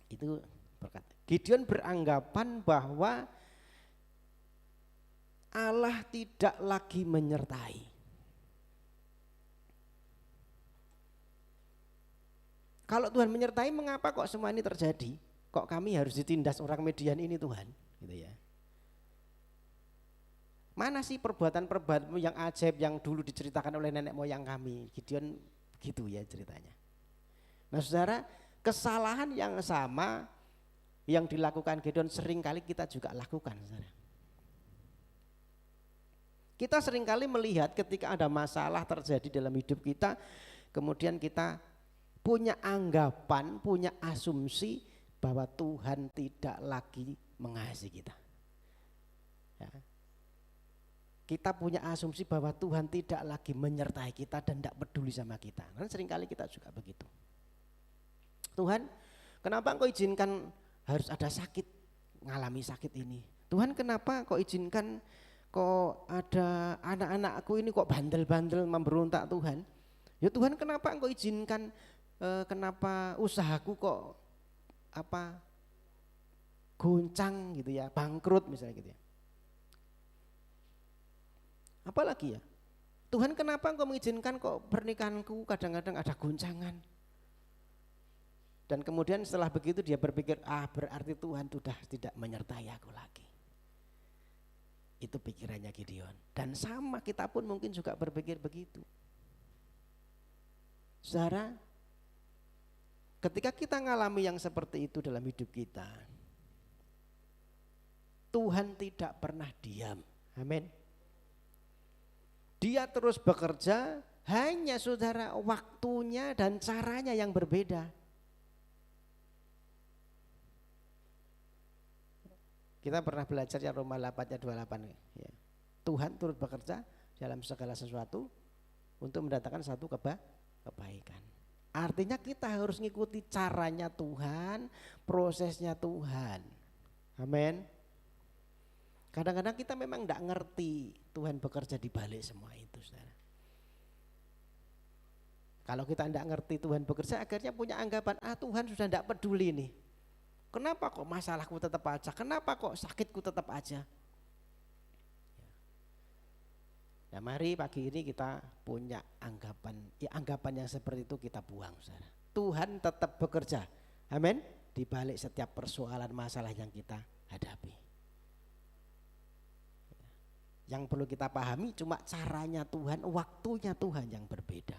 Itu berkata. Gideon beranggapan bahwa Allah tidak lagi menyertai. Kalau Tuhan menyertai, mengapa kok semua ini terjadi? Kok kami harus ditindas orang Midian ini Tuhan? Gitu ya. Mana sih perbuatan-perbuatan yang ajaib yang dulu diceritakan oleh nenek moyang kami? Gideon gitu ya ceritanya. Nah saudara, kesalahan yang sama yang dilakukan Gideon seringkali kita juga lakukan saudara. Kita seringkali melihat ketika ada masalah terjadi dalam hidup kita, kemudian kita punya anggapan, punya asumsi bahwa Tuhan tidak lagi mengasihi kita. Ya. kita punya asumsi bahwa Tuhan tidak lagi menyertai kita dan tidak peduli sama kita. Karena seringkali kita juga begitu. Tuhan, kenapa Engkau izinkan harus ada sakit, ngalami sakit ini? Tuhan, kenapa Kau izinkan kok ada anak-anakku ini kok bandel-bandel memberontak Tuhan? Ya Tuhan, kenapa Engkau izinkan kenapa usahaku kok goncang gitu ya, bangkrut misalnya gitu ya. Apalagi ya, Tuhan kenapa Engkau mengizinkan kok pernikahanku kadang-kadang ada goncangan. Dan kemudian setelah begitu dia berpikir, berarti Tuhan sudah tidak menyertai aku lagi. Itu pikirannya Gideon. Dan sama kita pun mungkin juga berpikir begitu. Saudara, ketika kita ngalami yang seperti itu dalam hidup kita, Tuhan tidak pernah diam. Amin. Dia terus bekerja, hanya saudara waktunya dan caranya yang berbeda. Kita pernah belajar ya Roma 8 ayat 28 ya. Tuhan turut bekerja dalam segala sesuatu untuk mendatangkan satu kebaikan. Artinya kita harus ngikuti caranya Tuhan, prosesnya Tuhan. Amin. Kadang-kadang kita memang tidak ngerti Tuhan bekerja di balik semua itu, saudara. Kalau kita tidak ngerti Tuhan bekerja, akhirnya punya anggapan, Tuhan sudah tidak peduli nih. Kenapa kok masalahku tetap aja? Kenapa kok sakitku tetap aja? Nah mari pagi ini kita punya anggapan yang seperti itu kita buang, saudara. Tuhan tetap bekerja, amin, di balik setiap persoalan masalah yang kita hadapi. Yang perlu kita pahami cuma caranya Tuhan, waktunya Tuhan yang berbeda.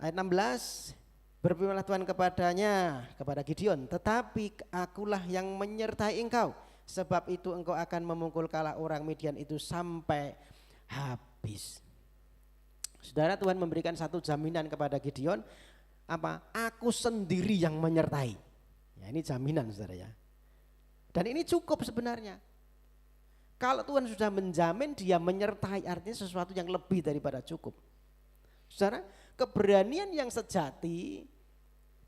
Ayat 16, berfirmanlah Tuhan kepada Gideon, tetapi akulah yang menyertai engkau, sebab itu engkau akan memukul kala orang Midian itu sampai habis. Saudara, Tuhan memberikan satu jaminan kepada Gideon, aku sendiri yang menyertai. Ya, ini jaminan saudara ya. Dan ini cukup sebenarnya. Kalau Tuhan sudah menjamin, dia menyertai, artinya sesuatu yang lebih daripada cukup. Saudara, keberanian yang sejati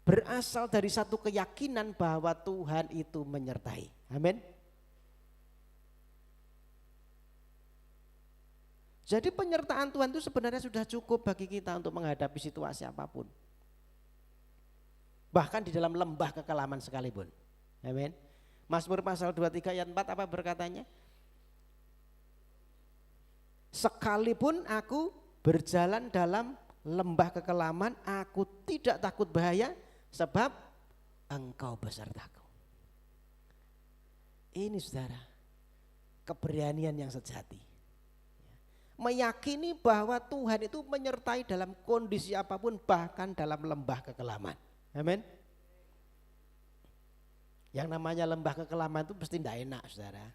berasal dari satu keyakinan bahwa Tuhan itu menyertai. Amin. Jadi penyertaan Tuhan itu sebenarnya sudah cukup bagi kita untuk menghadapi situasi apapun. Bahkan di dalam lembah kekelaman sekalipun. Amin. Mazmur pasal 23 ayat 4 apa berkatanya? Sekalipun aku berjalan dalam lembah kekelaman, aku tidak takut bahaya, sebab Engkau besertaku. Ini saudara, keberanian yang sejati. Meyakini bahwa Tuhan itu menyertai dalam kondisi apapun, bahkan dalam lembah kekelaman. Amin. Yang namanya lembah kekelaman itu pasti tidak enak, saudara.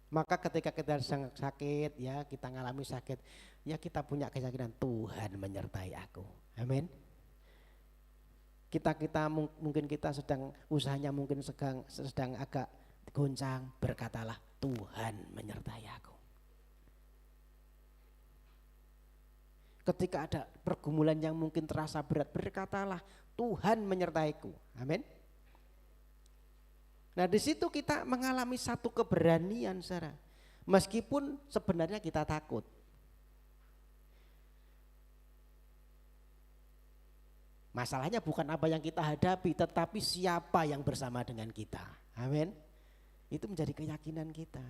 Maka ketika kita sakit, ya kita ngalami sakit, ya kita punya keyakinan Tuhan menyertai aku. Amin. Kita mungkin kita sedang usahanya mungkin sedang agak goncang, berkatalah Tuhan menyertai aku. Ketika ada pergumulan yang mungkin terasa berat, berkatalah Tuhan menyertaiku. Amin. Nah di situ kita mengalami satu keberanian, saudara. Meskipun sebenarnya kita takut. Masalahnya bukan apa yang kita hadapi, tetapi siapa yang bersama dengan kita. Amin. Itu menjadi keyakinan kita.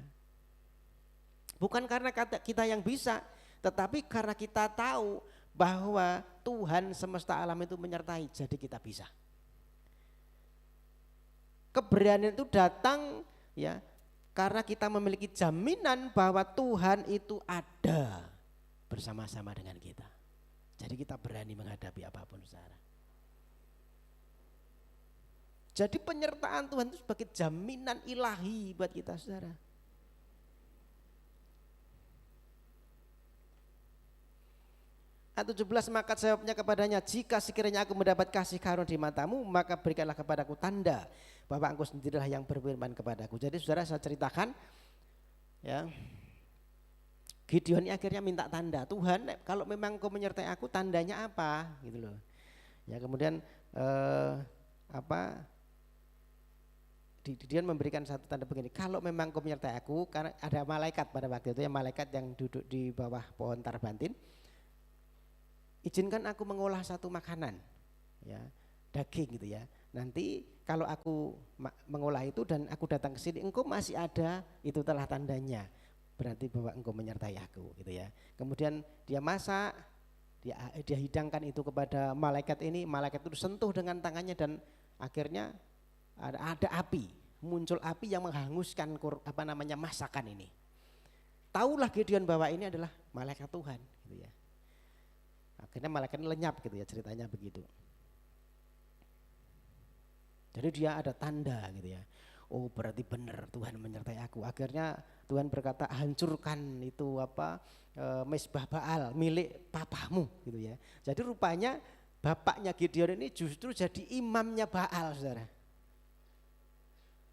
Bukan karena kita yang bisa, tetapi karena kita tahu bahwa Tuhan semesta alam itu menyertai, jadi kita bisa. Keberanian itu datang ya karena kita memiliki jaminan bahwa Tuhan itu ada bersama-sama dengan kita. Jadi kita berani menghadapi apapun, saudara. Jadi penyertaan Tuhan itu sebagai jaminan ilahi buat kita, saudara. Ayat 17, maka jawabnya kepadanya, jika sekiranya aku mendapat kasih karunia di matamu, maka berikanlah kepadaku tanda bahwa engkau sendirilah yang berfirman kepadaku. Jadi saudara, saya ceritakan ya, Gideon ini akhirnya minta tanda, Tuhan kalau memang engkau menyertai aku, tandanya apa gitu loh. Ya kemudian Gideon memberikan satu tanda begini, kalau memang engkau menyertai aku, karena ada malaikat pada waktu itu, ya malaikat yang duduk di bawah pohon tarbantin, izinkan aku mengolah satu makanan, ya daging gitu ya. Nanti kalau aku mengolah itu dan aku datang ke sini, engkau masih ada, itu telah tandanya, berarti bahwa engkau menyertai aku, gitu ya. Kemudian dia masak, dia hidangkan itu kepada malaikat ini, malaikat itu sentuh dengan tangannya dan akhirnya ada api, muncul api yang menghanguskan masakan ini. Taulah Gideon bahwa ini adalah malaikat Tuhan, gitu ya. Akhirnya malaikat lenyap gitu ya, ceritanya begitu. Jadi dia ada tanda gitu ya. Oh berarti benar Tuhan menyertai aku. Akhirnya Tuhan berkata, hancurkan itu mezbah Baal milik papamu gitu ya. Jadi rupanya bapaknya Gideon ini justru jadi imamnya Baal, saudara.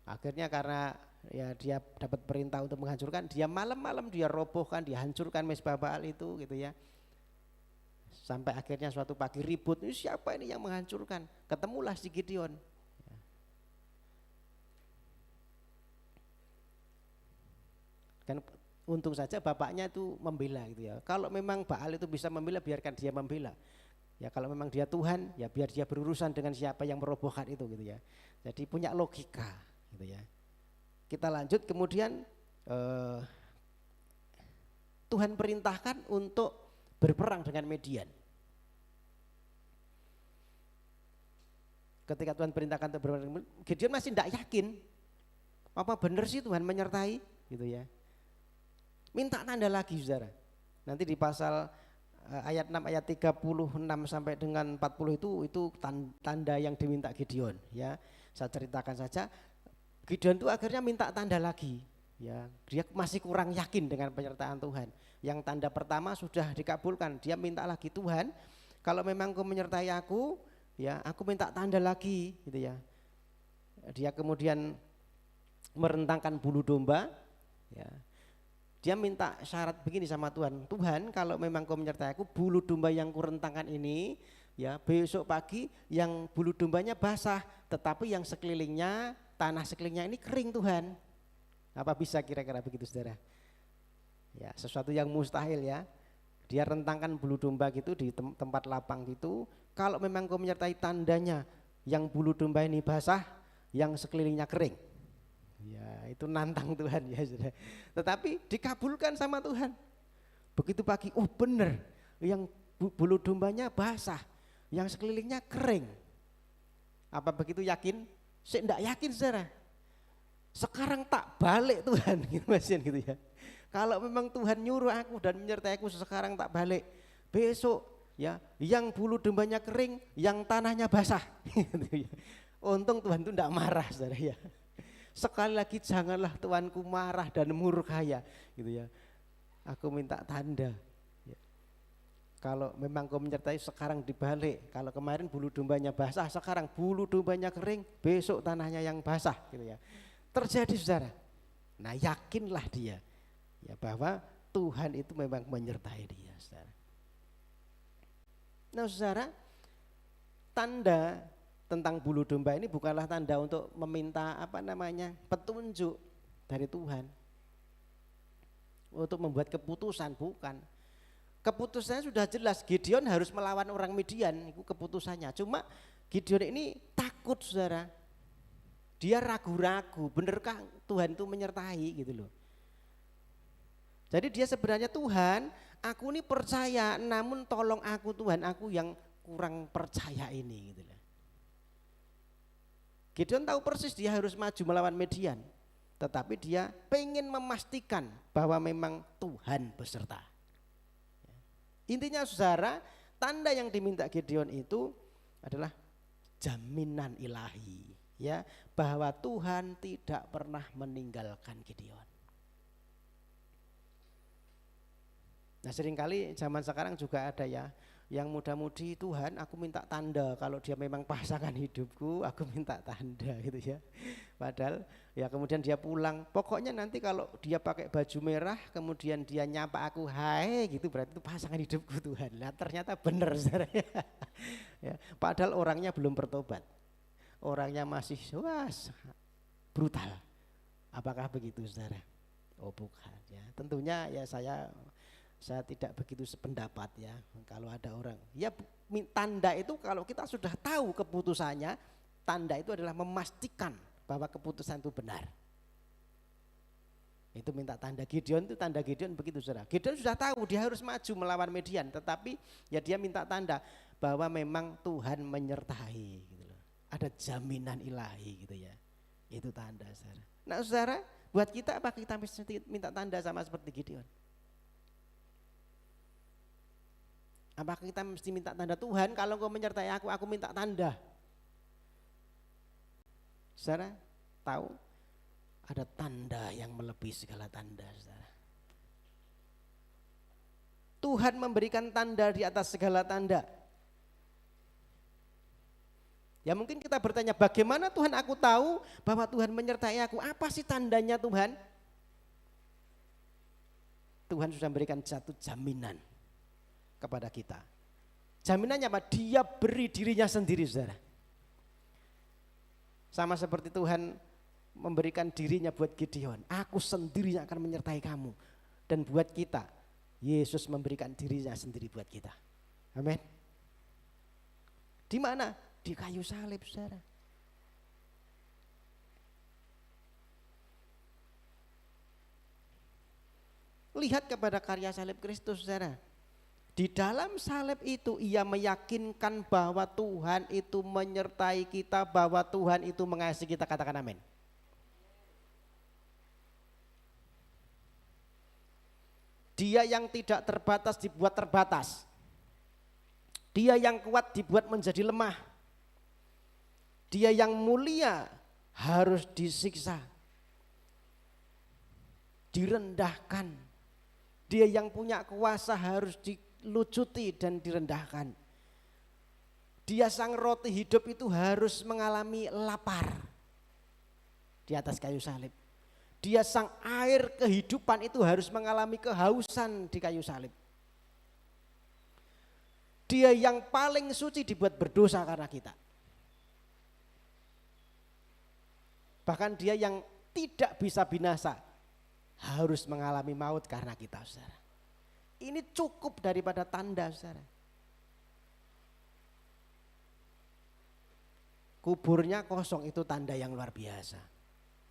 Akhirnya karena ya dia dapat perintah untuk menghancurkan, dia malam-malam dia robohkan, dia hancurkan mezbah Baal itu gitu ya. Sampai akhirnya suatu pagi ribut, ini siapa ini yang menghancurkan? Ketemulah si Gideon. Kan untung saja bapaknya itu membela gitu ya. Kalau memang Baal itu bisa membela, biarkan dia membela. Ya kalau memang dia Tuhan, ya biar dia berurusan dengan siapa yang merobohkan itu gitu ya. Jadi punya logika gitu ya. Kita lanjut, kemudian Tuhan perintahkan untuk berperang dengan Midian. Ketika Tuhan perintahkan untuk berperang, Gideon masih tidak yakin. Apa benar sih Tuhan menyertai gitu ya. Minta tanda lagi, saudara. Nanti di pasal ayat 6 ayat 36 sampai dengan 40 itu tanda yang diminta Gideon ya. Saya ceritakan saja. Gideon itu akhirnya minta tanda lagi. Ya, dia masih kurang yakin dengan penyertaan Tuhan. Yang tanda pertama sudah dikabulkan, dia minta lagi, Tuhan kalau memang Kau menyertai aku, ya aku minta tanda lagi gitu ya. Dia kemudian merentangkan bulu domba ya. Dia minta syarat begini sama Tuhan, Tuhan kalau memang Kau menyertai aku, bulu domba yang kurentangkan ini ya besok pagi yang bulu dombanya basah, tetapi yang sekelilingnya, tanah sekelilingnya ini kering Tuhan. Apa bisa kira-kira begitu, saudara? Ya, sesuatu yang mustahil ya. Dia rentangkan bulu domba gitu di tempat lapang gitu. Kalau memang Kau menyertai, tandanya yang bulu domba ini basah, yang sekelilingnya kering. Ya, itu nantang Tuhan ya, saudara. Tetapi dikabulkan sama Tuhan. Begitu pagi, oh benar, yang bulu dombanya basah, yang sekelilingnya kering. Apa begitu yakin? Saya enggak yakin, saudara. Sekarang tak balik Tuhan gitu ya. Kalau memang Tuhan nyuruh aku dan menyertai aku, sekarang tak balik. Besok ya yang bulu dombanya kering, yang tanahnya basah. Gitu ya. Untung Tuhan itu enggak marah, saudara ya. Sekali lagi janganlah Tuanku marah dan murka ya, gitu ya. Aku minta tanda. Ya. Kalau memang Kau menyertai, sekarang dibalik. Kalau kemarin bulu dombanya basah, sekarang bulu dombanya kering, besok tanahnya yang basah, gitu ya. Terjadi, saudara. Nah yakinlah dia ya bahwa Tuhan itu memang menyertai dia, saudara. Nah saudara, tanda tentang bulu domba ini bukanlah tanda untuk meminta petunjuk dari Tuhan untuk membuat keputusan, bukan. Keputusannya sudah jelas, Gideon harus melawan orang Midian, itu keputusannya. Cuma Gideon ini takut, saudara. Dia ragu-ragu, benarkah Tuhan itu menyertai gitu loh. Jadi dia sebenarnya, Tuhan aku ini percaya, namun tolong aku Tuhan, aku yang kurang percaya ini gitu loh. Gideon tahu persis dia harus maju melawan Midian, tetapi dia pengen memastikan bahwa memang Tuhan beserta. Intinya saudara, tanda yang diminta Gideon itu adalah jaminan ilahi. Ya, bahwa Tuhan tidak pernah meninggalkan Gideon. Nah seringkali zaman sekarang juga ada ya, yang muda-mudi, Tuhan aku minta tanda kalau dia memang pasangan hidupku, aku minta tanda gitu ya. Padahal ya kemudian dia pulang, pokoknya nanti kalau dia pakai baju merah kemudian dia nyapa aku hai gitu, berarti itu pasangan hidupku Tuhan. Nah ternyata benar saudara ya. Padahal orangnya belum bertobat, orangnya masih brutal. Apakah begitu saudara? Oh bukan ya, tentunya ya saya tidak begitu sependapat ya. Kalau ada orang ya, tanda itu kalau kita sudah tahu keputusannya, tanda itu adalah memastikan bahwa keputusan itu benar. Itu minta tanda. Gideon itu tanda Gideon begitu saudara. Gideon sudah tahu dia harus maju melawan Midian, tetapi ya dia minta tanda bahwa memang Tuhan menyertai gitu loh. Ada jaminan ilahi gitu ya. Itu tanda saudara. Nah saudara, buat kita apa kita minta tanda sama seperti Gideon? Apakah kita mesti minta tanda? Tuhan kalau Engkau menyertai aku minta tanda. Saudara tahu ada tanda yang melebihi segala tanda saudara. Tuhan memberikan tanda di atas segala tanda. Ya mungkin kita bertanya, bagaimana Tuhan aku tahu bahwa Tuhan menyertai aku? Apa sih tandanya Tuhan? Tuhan sudah memberikan satu jaminan kepada kita. Jaminannya apa? Dia beri dirinya sendiri saudara. Sama seperti Tuhan memberikan dirinya buat Gideon, aku sendiri yang akan menyertai kamu. Dan buat kita, Yesus memberikan dirinya sendiri buat kita. Amin. Di mana? Di kayu salib saudara. Lihat kepada karya salib Kristus saudara. Di dalam salib itu ia meyakinkan bahwa Tuhan itu menyertai kita, bahwa Tuhan itu mengasihi kita. Katakan amin. Dia yang tidak terbatas dibuat terbatas. Dia yang kuat dibuat menjadi lemah. Dia yang mulia harus disiksa, direndahkan. Dia yang punya kuasa harus dilucuti dan direndahkan. Dia sang roti hidup itu harus mengalami lapar di atas kayu salib. Dia sang air kehidupan itu harus mengalami kehausan di kayu salib. Dia yang paling suci dibuat berdosa karena kita. Bahkan dia yang tidak bisa binasa harus mengalami maut karena kita saudara. Ini cukup daripada tanda saudara. Kuburnya kosong itu tanda yang luar biasa.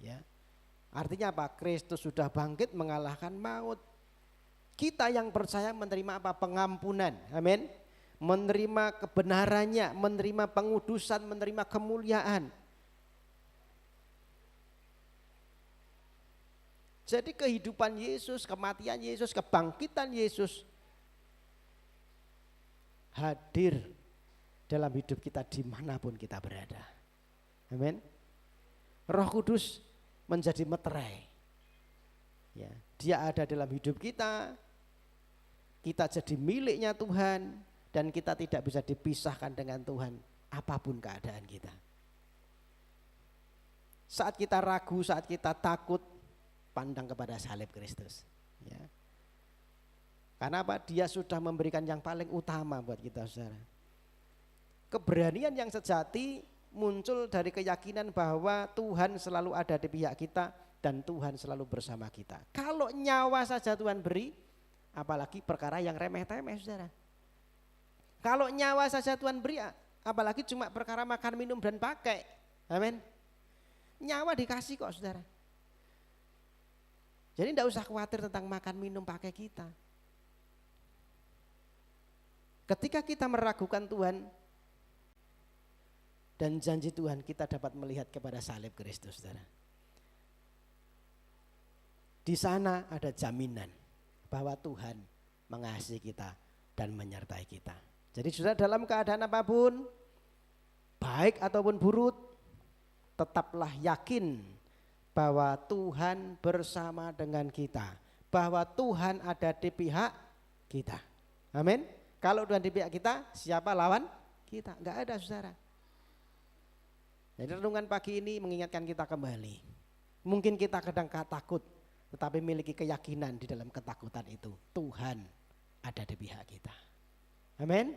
Ya. Artinya apa? Kristus sudah bangkit mengalahkan maut. Kita yang percaya menerima apa? Pengampunan. Amin. Menerima kebenarannya, menerima pengudusan, menerima kemuliaan. Jadi kehidupan Yesus, kematian Yesus, kebangkitan Yesus hadir dalam hidup kita dimanapun kita berada. Amin. Roh Kudus menjadi meterai. Ya, dia ada dalam hidup kita jadi miliknya Tuhan dan kita tidak bisa dipisahkan dengan Tuhan apapun keadaan kita. Saat kita ragu, saat kita takut, pandang kepada salib Kristus. Ya. Karena apa? Dia sudah memberikan yang paling utama buat kita saudara. Keberanian yang sejati muncul dari keyakinan bahwa Tuhan selalu ada di pihak kita dan Tuhan selalu bersama kita. Kalau nyawa saja Tuhan beri, apalagi perkara yang remeh-temeh saudara. Kalau nyawa saja Tuhan beri, apalagi cuma perkara makan, minum dan pakai. Amin. Nyawa dikasih kok saudara. Jadi tidak usah khawatir tentang makan, minum, pakai kita. Ketika kita meragukan Tuhan dan janji Tuhan, kita dapat melihat kepada salib Kristus, saudara. Di sana ada jaminan bahwa Tuhan mengasihi kita dan menyertai kita. Jadi saudara, dalam keadaan apapun, baik ataupun buruk, tetaplah yakin bahwa Tuhan bersama dengan kita, bahwa Tuhan ada di pihak kita. Amin. Kalau Tuhan di pihak kita, siapa lawan kita? Enggak ada, saudara. Jadi renungan pagi ini mengingatkan kita kembali. Mungkin kita kadang takut, tetapi memiliki keyakinan di dalam ketakutan itu. Tuhan ada di pihak kita. Amin.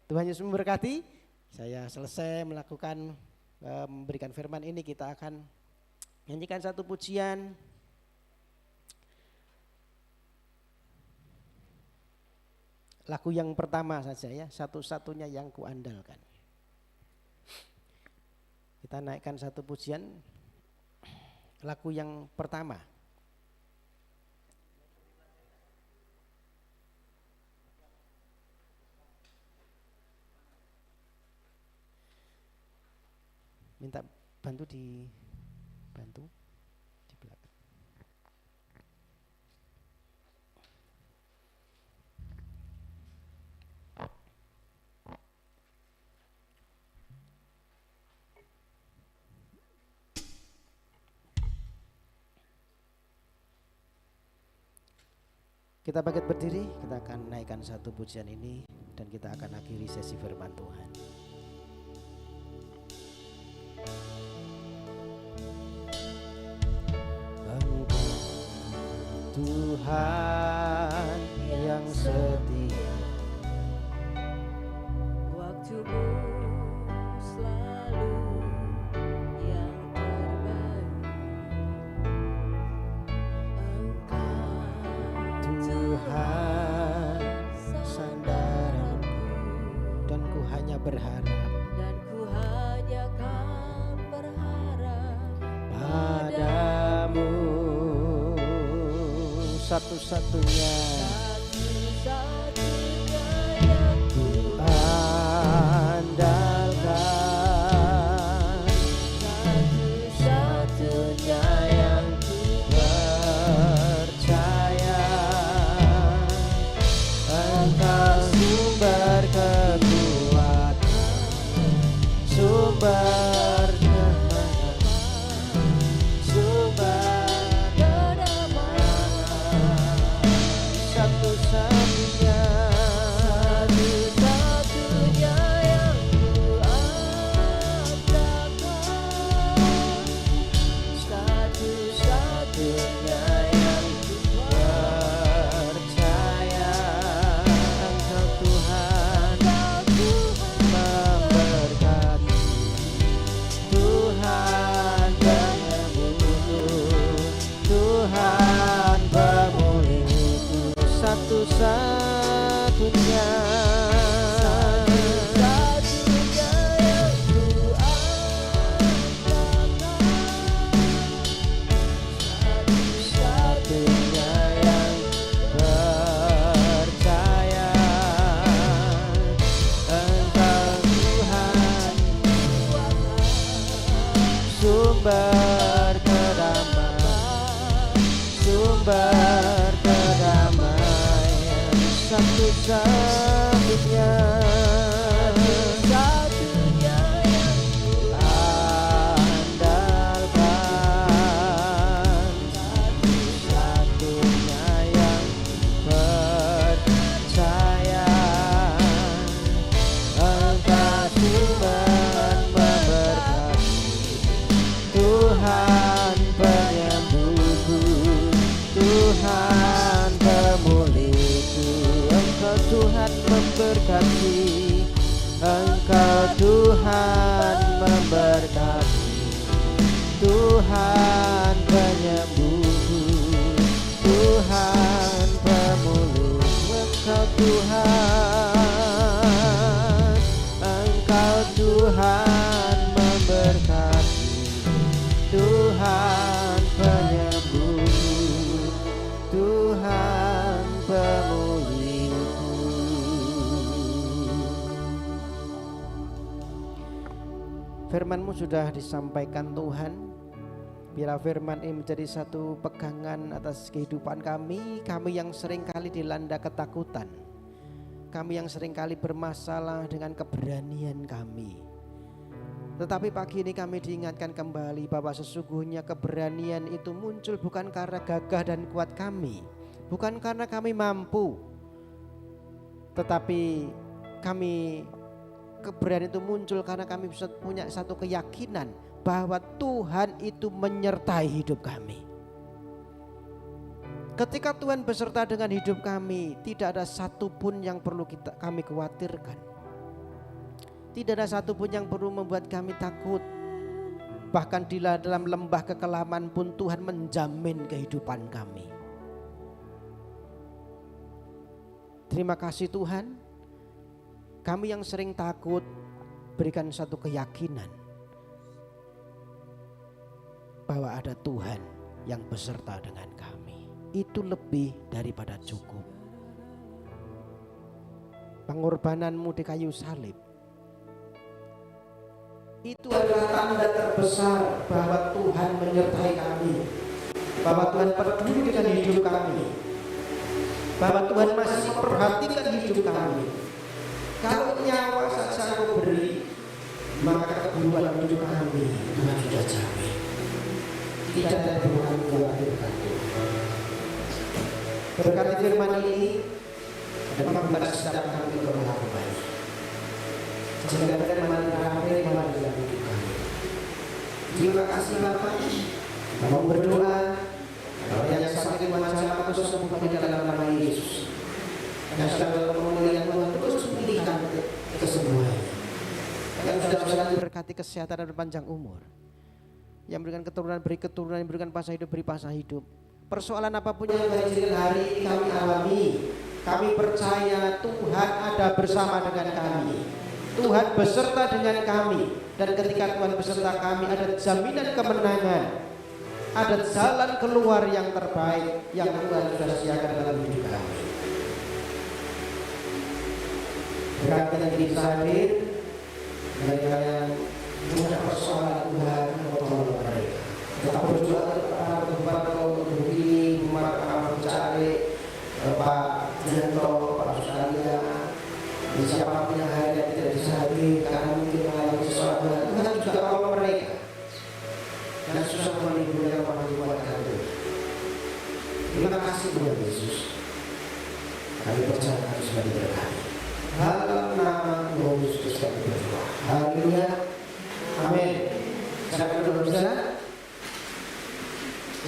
Tuhan Yesus memberkati. Saya selesai memberikan firman ini, kita akan nyanyikan satu pujian. Lagu yang pertama saja ya, satu-satunya yang kuandalkan. Kita naikkan satu pujian, lagu yang pertama. Minta bantu di belakang. Kita bangkit berdiri, kita akan naikkan satu pujian ini dan kita akan akhiri sesi firman Tuhan. Engkau Tuhan yang setia, Waktumu selalu yang terbaik. Engkau Tuhan sandaranku, dan ku hanya berharap, dan ku hanya kan berharap padamu, satu-satunya satu-satunya yang ku andalkan, satu-satunya yang ku percaya. Engkau sumber kekuatan, sumber kemenangan, sumber kedamaian, satu-satunya, satu-satunya yang ku andalkan, satu-satunya yang ku percaya. Engkau Tuhan memberkati, Tuhan penyembuhku, Tuhan pemulihku, satu-satunya, satu-satunya yang ku andalkan, satu-satunya yang percaya. Engkau Tuhan sumber kedamaian, sumber kedamaian, satu-satunya, satu-satunya yang ku andalkan, satu-satunya yang percaya. Engkau Tuhan memberkati, Tuhan penyembuhku, Tuhan pemulihku. Engkau Tuhan memberkati, Engkau Tuhan memberkati, Tuhan penyembuhku, Tuhan pemulih. Engkau Tuhan, Engkau Tuhan memberkati, Tuhan penyembuhku, Tuhan pemulihku. Firman-Mu sudah disampaikan Tuhan. Biarlah firman ini menjadi satu pegangan atas kehidupan kami yang seringkali dilanda ketakutan, kami yang seringkali bermasalah dengan keberanian kami. Tetapi pagi ini kami diingatkan kembali bahwa sesungguhnya keberanian itu muncul bukan karena gagah dan kuat kami, bukan karena kami mampu, Tetapi kami keberanian itu muncul karena kami bisa punya satu keyakinan bahwa Tuhan itu menyertai hidup kami. Ketika Tuhan beserta dengan hidup kami, tidak ada satupun yang perlu kami khawatirkan. Tidak ada satupun yang perlu membuat kami takut. Bahkan di dalam lembah kekelaman pun Tuhan menjamin kehidupan kami. Terima kasih Tuhan. Kami yang sering takut, berikan satu keyakinan bahwa ada Tuhan yang beserta dengan kami. Itu lebih daripada cukup. Pengorbananmu di kayu salib, itu adalah tanda terbesar bahwa Tuhan menyertai kami, bahwa Tuhan peduli dengan hidup kami, bahwa Tuhan masih memperhatikan hidup kami. Kalau nyawa saja Kau beri, maka keburuan hidup kami Tuhan sudah jamin. Tidak ada yang perlu kami khawatirkan. Berkati firman ini, membuat setiap kami berlaku baik. Sehingga firman terakhir dalam hidup kami. Terima kasih Bapa. Kami berdoa, kalau yang sakit macam apa sembuhkan di dalam nama Yesus. Yang sedang memuliakan Tuhan terus pulihkan kesembuhan. Yang sudah berkati kesehatan dan panjang umur. Yang berikan keturunan beri keturunan, yang berikan pasang hidup beri pasang hidup. Persoalan apapun yang terjadi hari ini kami alami, kami percaya Tuhan ada bersama dengan kami. Tuhan beserta dengan kami, dan ketika Tuhan beserta kami ada jaminan kemenangan, ada jalan keluar yang terbaik yang Tuhan sudah sediakan dalam hidup kami. Berkati yang bisa hadir, mereka yang punya persoalan Tuhan tolong mereka. Tetap berdoa kepada begini, Pak Cari, Pak Janto, Pak Susalia, siapapun yang hadir yang tidak bisa hadir karena mungkin mengalami sesuatu. Tuhan juga tolong mereka. Dan susah menghibur yang membuatkan itu. Terima kasih Tuhan Yesus. Kami percaya kami sudah diberkati. Dalam nama Tuhan Yesus kami berdoa. Haleluya. Amin. Silakan duduk bersama.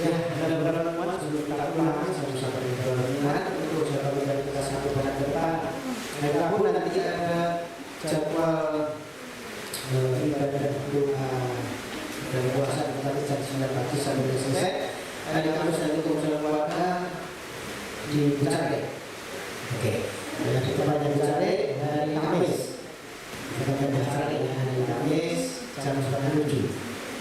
Ya, dan beberapa teman sebelum kita ulang satu-satu ingat untuk jadwal dari kita satu pada depan. Hari Rabu nanti ada jadwal ibadah doa dan puasa kita jam 9 pagi sampai selesai. Hari Kamis nanti untuk keluarga di Bicare. Oke. Dan kita banyak Bicare hari Kamis. Kita banyak Bicare hari Kamis jam 9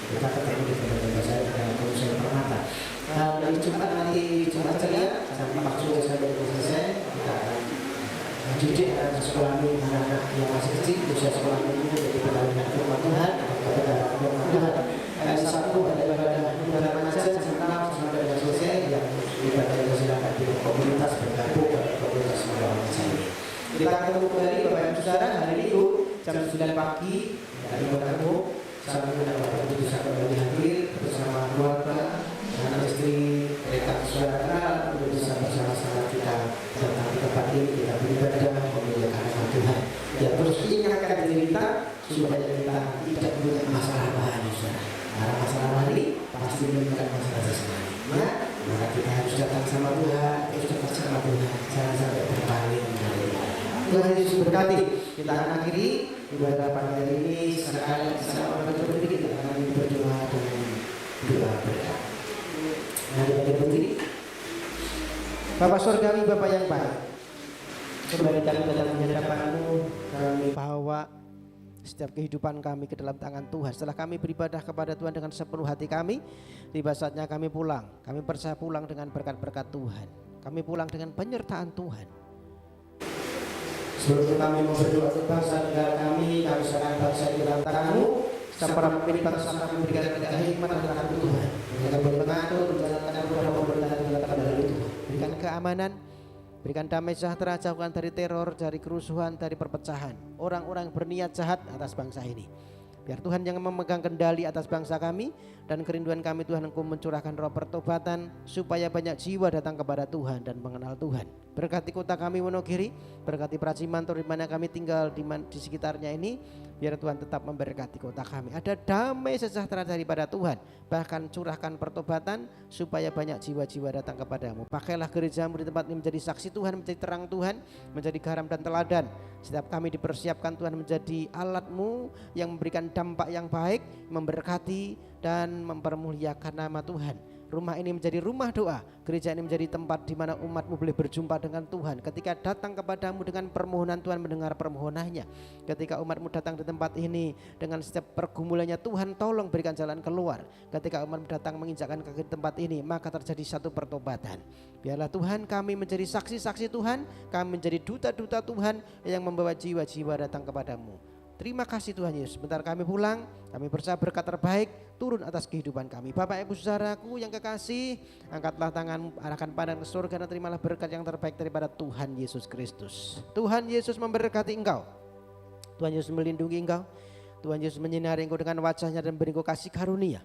kita ketemu di tempat saya dengan Komisi Permata. Dari Jumat nanti Jumat ceria jam 4 sore sampai selesai kita akan mendidik sekolah ini anak-anak yang masih kecil usia sekolah ini menjadi pendengar firman Tuhan, kepada firman Tuhan. Hari Sabtu ada ibadah ibadah remaja jam 6 sampai selesai yang ibadah silakan di komunitas bergabung pada komunitas remaja ini. Kita ketemu kembali Bapak Ibu Saudara hari Minggu jam 9 pagi dari bertemu. Sampai Bapak Ibu bisa kembali hadir bersama keluarga, anak istri, mereka saudara untuk bisa bersama-sama kita datang ke tempat ini, kita beribadah memuliakan nama Tuhan. Ya terus ingatkan diri kita supaya kita tidak punya masalah bahan, saudara. Karena masalah hari pasti bukan masalah jasmani. Ya, maka kita harus datang sama Tuhan, harus datang sama Tuhan, jangan sampai berpaling dari Tuhan Yesus berkati. Kita akan akhiri ibadah pagi hari ini sekali bersama orang kita akan berdoa dengan doa berkat. Mari kita berdiri. Bapak Surgawi, Bapak yang baik, kembali kami datang di hadapan-Mu, kami bawa setiap kehidupan kami ke dalam tangan Tuhan. Setelah kami beribadah kepada Tuhan dengan sepenuh hati kami, tiba saatnya kami pulang. Kami percaya pulang dengan berkat-berkat Tuhan. Kami pulang dengan penyertaan Tuhan. Sebelum kami berdoa untuk bangsa negara kami serahkan bangsa di dalam tangan-Mu. Para pemimpin bangsa kami berikan kita hikmat dan rahmat Tuhan. Berikan boleh mengatur, menjalankan beberapa pemerintahan yang dilakukan dari Tuhan. Berikan keamanan, berikan damai sejahtera, jauhkan dari teror, dari kerusuhan, dari perpecahan. Orang-orang berniat jahat atas bangsa ini. Biar Tuhan yang memegang kendali atas bangsa kami, dan kerinduan kami Tuhan Engkau mencurahkan roh pertobatan supaya banyak jiwa datang kepada Tuhan dan mengenal Tuhan. Berkati kota kami Wonogiri, berkati Pracimantor di mana kami tinggal di sekitarnya ini. Biar Tuhan tetap memberkati kota kami. Ada damai sejahtera daripada Tuhan. Bahkan curahkan pertobatan supaya banyak jiwa-jiwa datang kepadamu. Pakailah gerejamu di tempat ini menjadi saksi Tuhan, menjadi terang Tuhan, menjadi garam dan teladan. Setiap kami dipersiapkan Tuhan menjadi alatmu yang memberikan dampak yang baik, memberkati dan mempermuliakan nama Tuhan. Rumah ini menjadi rumah doa, gereja ini menjadi tempat di mana umatmu boleh berjumpa dengan Tuhan. Ketika datang kepadamu dengan permohonan, Tuhan mendengar permohonannya. Ketika umatmu datang di tempat ini dengan setiap pergumulannya, Tuhan tolong berikan jalan keluar. Ketika umatmu datang menginjakkan kaki di tempat ini, maka terjadi satu pertobatan. Biarlah Tuhan kami menjadi saksi-saksi Tuhan, kami menjadi duta-duta Tuhan yang membawa jiwa-jiwa datang kepadamu. Terima kasih Tuhan Yesus. Sebentar kami pulang, kami percaya berkat terbaik turun atas kehidupan kami. Bapak Ibu saudaraku yang kekasih, angkatlah tanganmu, arahkan pandang ke surga dan terimalah berkat yang terbaik daripada Tuhan Yesus Kristus. Tuhan Yesus memberkati engkau. Tuhan Yesus melindungi engkau. Tuhan Yesus menyinari engkau dengan wajahnya dan beri engkau kasih karunia.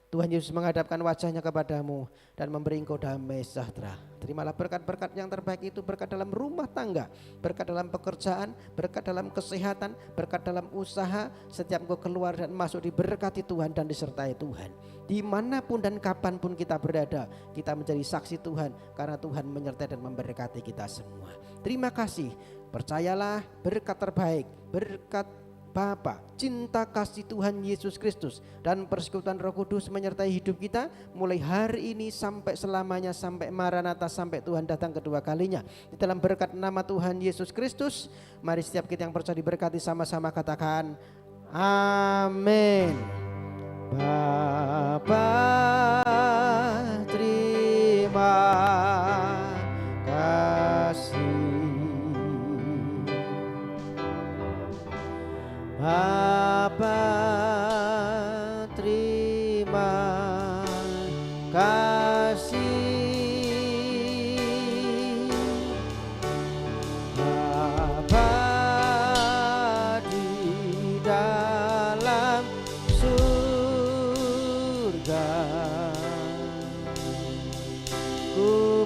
Tuhan Yesus menghadapkan wajahnya kepadamu dan memberi engkau damai sejahtera. Terimalah berkat-berkat yang terbaik itu, berkat dalam rumah tangga, berkat dalam pekerjaan, berkat dalam kesehatan, berkat dalam usaha. Setiap engkau keluar dan masuk diberkati Tuhan dan disertai Tuhan. Dimanapun dan kapanpun kita berada, kita menjadi saksi Tuhan karena Tuhan menyertai dan memberkati kita semua. Terima kasih, percayalah berkat terbaik, berkat Bapa, cinta kasih Tuhan Yesus Kristus dan persekutuan Roh Kudus menyertai hidup kita mulai hari ini sampai selamanya, sampai Maranatha, sampai Tuhan datang kedua kalinya. Di dalam berkat nama Tuhan Yesus Kristus, mari setiap kita yang percaya diberkati sama-sama katakan amin. Bapa, terima kasih. Bapa, terima kasih. Bapa di dalam surga, ku